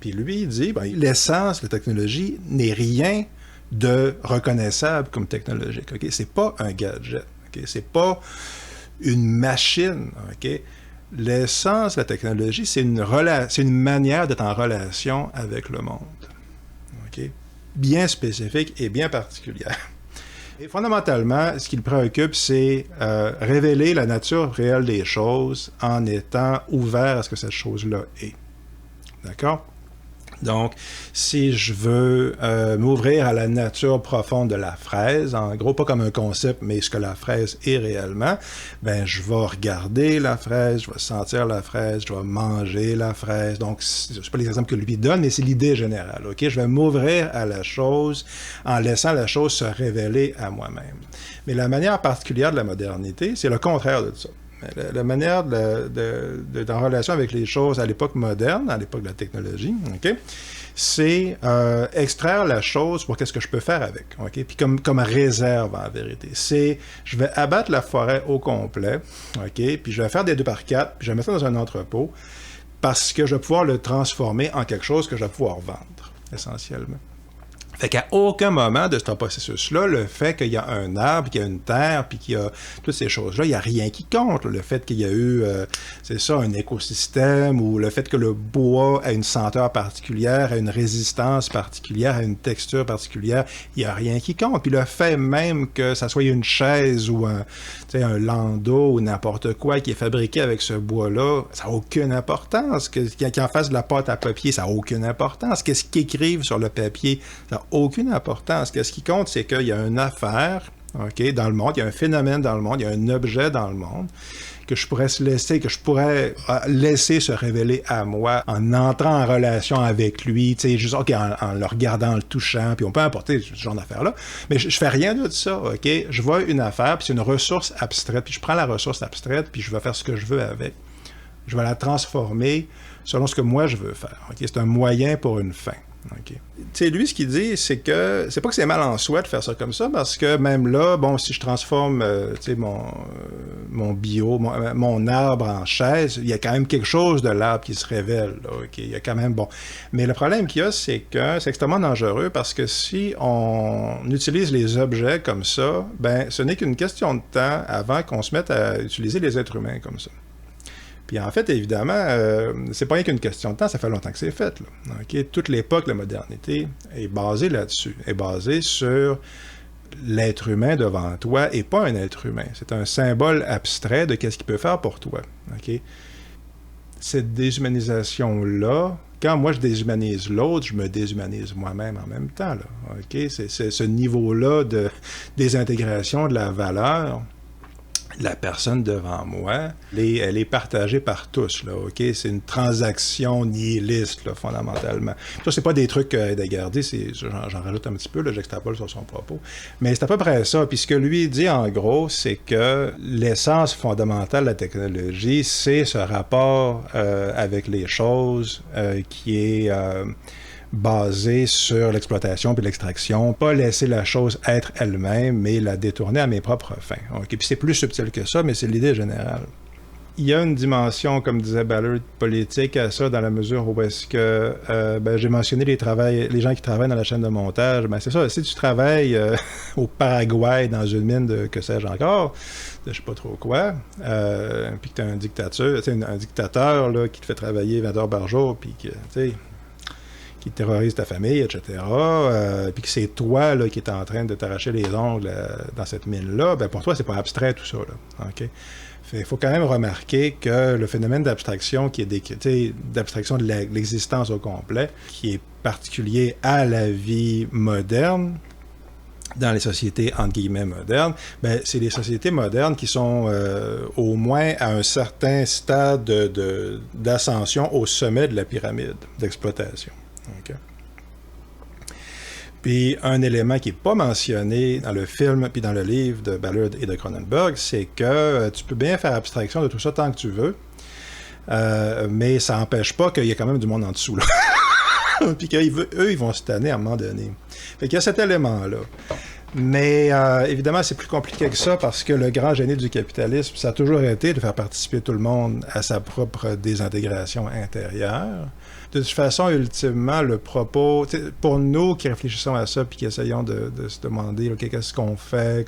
Puis lui, il dit, ben, l'essence de la technologie n'est rien de reconnaissable comme technologique. OK? C'est pas un gadget. OK? C'est pas une machine. OK? L'essence de la technologie, c'est une manière d'être en relation avec le monde. OK? Bien spécifique et bien particulière. Et fondamentalement, ce qui le préoccupe, c'est révéler la nature réelle des choses en étant ouvert à ce que cette chose-là est. D'accord? Donc, si je veux m'ouvrir à la nature profonde de la fraise, en gros, pas comme un concept, mais ce que la fraise est réellement, ben je vais regarder la fraise, je vais sentir la fraise, je vais manger la fraise. Donc, c'est pas les exemples que lui donne, mais c'est l'idée générale. Ok, je vais m'ouvrir à la chose en laissant la chose se révéler à moi-même. Mais la manière particulière de la modernité, c'est le contraire de ça. La manière d'être en relation avec les choses à l'époque moderne, à l'époque de la technologie, okay, c'est extraire la chose pour qu'est-ce que je peux faire avec, okay? Puis comme réserve en vérité. C'est, je vais abattre la forêt au complet, okay? Puis je vais faire des 2x4, puis je vais mettre ça dans un entrepôt, parce que je vais pouvoir le transformer en quelque chose que je vais pouvoir vendre, essentiellement. Fait qu'à aucun moment de ce processus-là, le fait qu'il y a un arbre, qu'il y a une terre, puis qu'il y a toutes ces choses-là, il n'y a rien qui compte. Le fait qu'il y a eu, c'est ça, un écosystème, ou le fait que le bois a une senteur particulière, a une résistance particulière, a une texture particulière, il n'y a rien qui compte. Puis le fait même que ça soit une chaise ou un landau ou n'importe quoi qui est fabriqué avec ce bois-là, ça n'a aucune qu'il en fasse de la pâte à papier, ça n'a aucune importance. Qu'est-ce qu'ils écrivent sur le papier, ça n'a aucune importance. Ce qui compte, c'est qu'il y a une affaire, okay, dans le monde, il y a un phénomène dans le monde, il y a un objet dans le monde que je pourrais laisser se révéler à moi en entrant en relation avec lui, tu sais, juste okay, en le regardant, en le touchant, puis on peut importer ce genre d'affaires-là, mais je fais rien de ça, OK? Je vois une affaire, puis c'est une ressource abstraite, puis je prends la ressource abstraite, puis je vais faire ce que je veux avec. Je vais la transformer selon ce que moi je veux faire, OK? C'est un moyen pour une fin. Okay. Tu sais, lui, ce qu'il dit, c'est que c'est pas que c'est mal en soi de faire ça comme ça, parce que même là, bon, si je transforme mon mon arbre en chaise, il y a quand même quelque chose de l'arbre qui se révèle. Là, okay? Il y a quand même, bon. Mais le problème qu'il y a, c'est que c'est extrêmement dangereux parce que si on utilise les objets comme ça, ben, ce n'est qu'une question de temps avant qu'on se mette à utiliser les êtres humains comme ça. Puis en fait, évidemment, c'est pas rien qu'une question de temps, ça fait longtemps que c'est fait. Là. Okay? Toute l'époque de la modernité est basée là-dessus, est basée sur l'être humain devant toi et pas un être humain. C'est un symbole abstrait de qu'est-ce qu'il peut faire pour toi. Okay? Cette déshumanisation-là, quand moi je déshumanise l'autre, je me déshumanise moi-même en même temps. Là. Okay? C'est ce niveau-là de désintégration de la valeur. La personne devant moi, elle est partagée par tous, là, OK? C'est une transaction nihiliste, là, fondamentalement. Ça, c'est pas des trucs Heidegger dit, j'en rajoute un petit peu, là, j'extrapole sur son propos. Mais c'est à peu près ça. Puis ce que lui dit, en gros, c'est que l'essence fondamentale de la technologie, c'est ce rapport avec les choses qui est basé sur l'exploitation puis l'extraction, pas laisser la chose être elle-même, mais la détourner à mes propres fins. Okay? Puis c'est plus subtil que ça, mais c'est l'idée générale. il y a une dimension, comme disait Ballard, politique à ça, dans la mesure où est-ce que, j'ai mentionné les gens qui travaillent dans la chaîne de montage. Ben, c'est ça, si tu travailles au Paraguay dans une mine de que sais-je encore, de je sais pas trop quoi, puis que tu as un dictateur là, qui te fait travailler 20 heures par jour, puis que, tu sais, qui terrorise ta famille, etc., puis que c'est toi là, qui es en train de t'arracher les ongles dans cette mine-là, ben pour toi, c'est pas abstrait tout ça. Là, OK? Il faut quand même remarquer que le phénomène d'abstraction qui est décrit, d'abstraction de l'existence au complet, qui est particulier à la vie moderne, dans les sociétés entre guillemets modernes, ben, c'est les sociétés modernes qui sont au moins à un certain stade d'ascension au sommet de la pyramide d'exploitation. Okay. Puis un élément qui n'est pas mentionné dans le film puis dans le livre de Ballard et de Cronenberg, c'est que tu peux bien faire abstraction de tout ça tant que tu veux, mais ça n'empêche pas qu'il y a quand même du monde en dessous, là. Puis qu'eux, ils vont se tanner à un moment donné. Fait qu'il y a cet élément-là. Mais évidemment, c'est plus compliqué que ça parce que le grand génie du capitalisme, ça a toujours été de faire participer tout le monde à sa propre désintégration intérieure. De toute façon, ultimement, le propos, pour nous qui réfléchissons à ça puis qui essayons de se demander okay, qu'est-ce qu'on fait,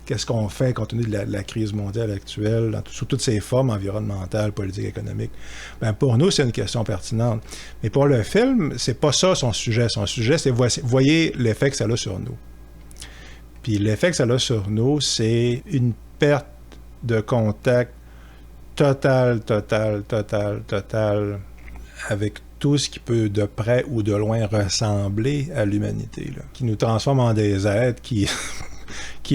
qu'est-ce qu'on fait compte tenu de la crise mondiale actuelle, sous toutes ses formes environnementales, politiques, économiques, ben pour nous, c'est une question pertinente. Mais pour le film, c'est pas ça son sujet. Son sujet, c'est voyez l'effet que ça a sur nous. Puis l'effet que ça a sur nous, c'est une perte de contact total avec tout ce qui peut de près ou de loin ressembler à l'humanité, là, qui nous transforme en des êtres qui,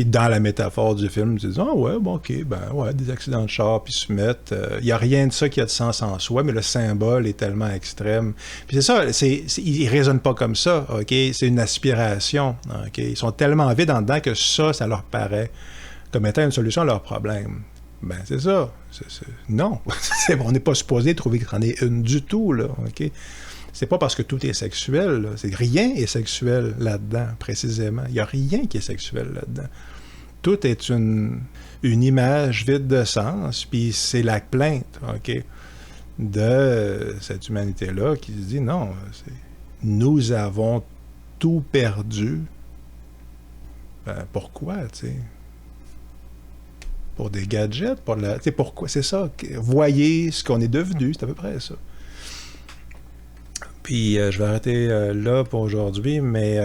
dans la métaphore du film, se disent « Ah ouais, bon ok, ben ouais, des accidents de char, puis se mettent... Il n'y a rien de ça qui a de sens en soi, mais le symbole est tellement extrême. » Puis c'est ça, ils ne raisonnent pas comme ça, ok? C'est une aspiration, ok? Ils sont tellement vides en dedans que ça leur paraît comme étant une solution à leur problème. Ben, c'est ça. Non. On n'est pas supposé trouver qu'il y en ait une du tout, là. OK? C'est pas parce que tout est sexuel, là. Rien est sexuel là-dedans, précisément. Il n'y a rien qui est sexuel là-dedans. Tout est une image vide de sens, puis c'est la plainte, OK, de cette humanité-là qui se dit non, nous avons tout perdu. Ben, pourquoi, tu sais? Pour des gadgets, pourquoi? C'est ça. Voyez ce qu'on est devenu, c'est à peu près ça. Puis je vais arrêter là pour aujourd'hui, mais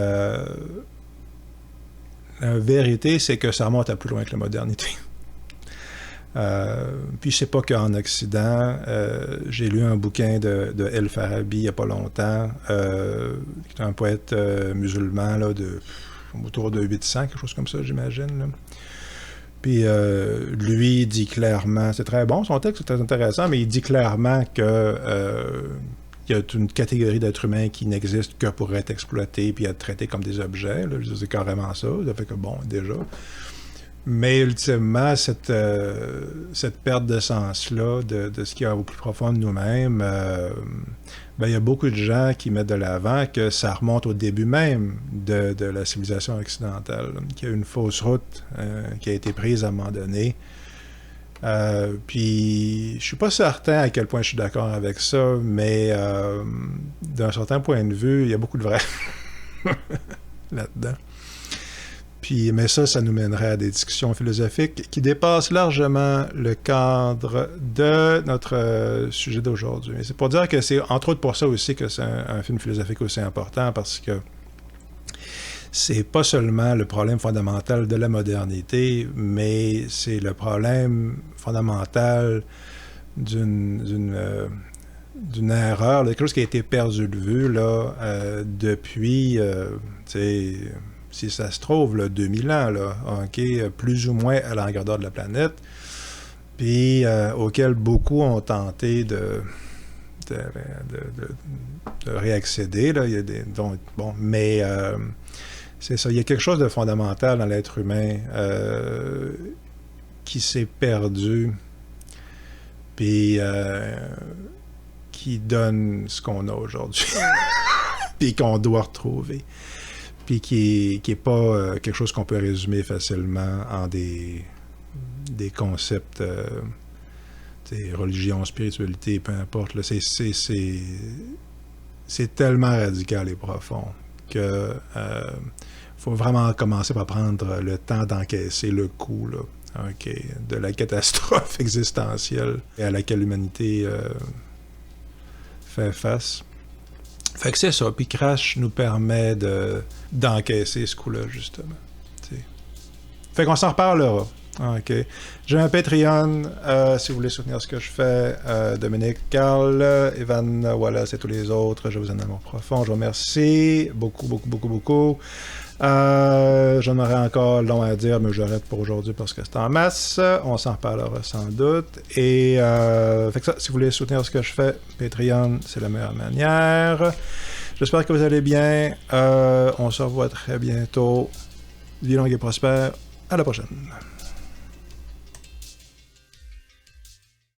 la vérité, c'est que ça remonte à plus loin que la modernité. Puis c'est pas qu'en Occident. J'ai lu un bouquin de El-Farabi il n'y a pas longtemps, qui est un poète musulman là, autour de 800, quelque chose comme ça, j'imagine, là. Puis lui dit clairement, c'est très bon, son texte c'est très intéressant, mais il dit clairement que il y a une catégorie d'êtres humains qui n'existe que pour être exploités puis être traités comme des objets. Là. C'est carrément ça. Ça fait que bon, déjà. Mais ultimement, cette perte de sens-là, de ce qu'il y a au plus profond de nous-mêmes, ben, il y a beaucoup de gens qui mettent de l'avant que ça remonte au début même de la civilisation occidentale, qu'il y a une fausse route qui a été prise à un moment donné. Puis, je suis pas certain à quel point je suis d'accord avec ça, mais d'un certain point de vue, il y a beaucoup de vrai là-dedans. Puis, mais ça nous mènerait à des discussions philosophiques qui dépassent largement le cadre de notre sujet d'aujourd'hui. Mais c'est pour dire que c'est entre autres pour ça aussi que c'est un film philosophique aussi important, parce que c'est pas seulement le problème fondamental de la modernité, mais c'est le problème fondamental d'une erreur, quelque chose qui a été perdu de vue là, depuis, tu sais, si ça se trouve, là, 2000 ans, là, okay, plus ou moins à la grandeur de la planète, puis auquel beaucoup ont tenté de réaccéder. Là. Il y a bon, mais c'est ça, il y a quelque chose de fondamental dans l'être humain qui s'est perdu, puis qui donne ce qu'on a aujourd'hui, puis qu'on doit retrouver. Puis qui est pas quelque chose qu'on peut résumer facilement en des concepts religion, spiritualité, peu importe, là, c'est tellement radical et profond que faut vraiment commencer par prendre le temps d'encaisser le coup là, de la catastrophe existentielle à laquelle l'humanité fait face. Fait que c'est ça, puis Crash nous permet d'encaisser ce coup-là, justement. T'sais. Fait qu'on s'en reparlera. OK. J'ai un Patreon, si vous voulez soutenir ce que je fais. Dominique, Carl, Evan, Wallace et tous les autres. Je vous en aime profond. Je vous remercie beaucoup, beaucoup, beaucoup, beaucoup. J'en aurais encore long à dire, mais j'arrête pour aujourd'hui parce que c'est en masse. On s'en reparlera sans doute. Et fait que ça, si vous voulez soutenir ce que je fais, Patreon, c'est la meilleure manière. J'espère que vous allez bien. On se revoit très bientôt. Vie longue et prospère. À la prochaine.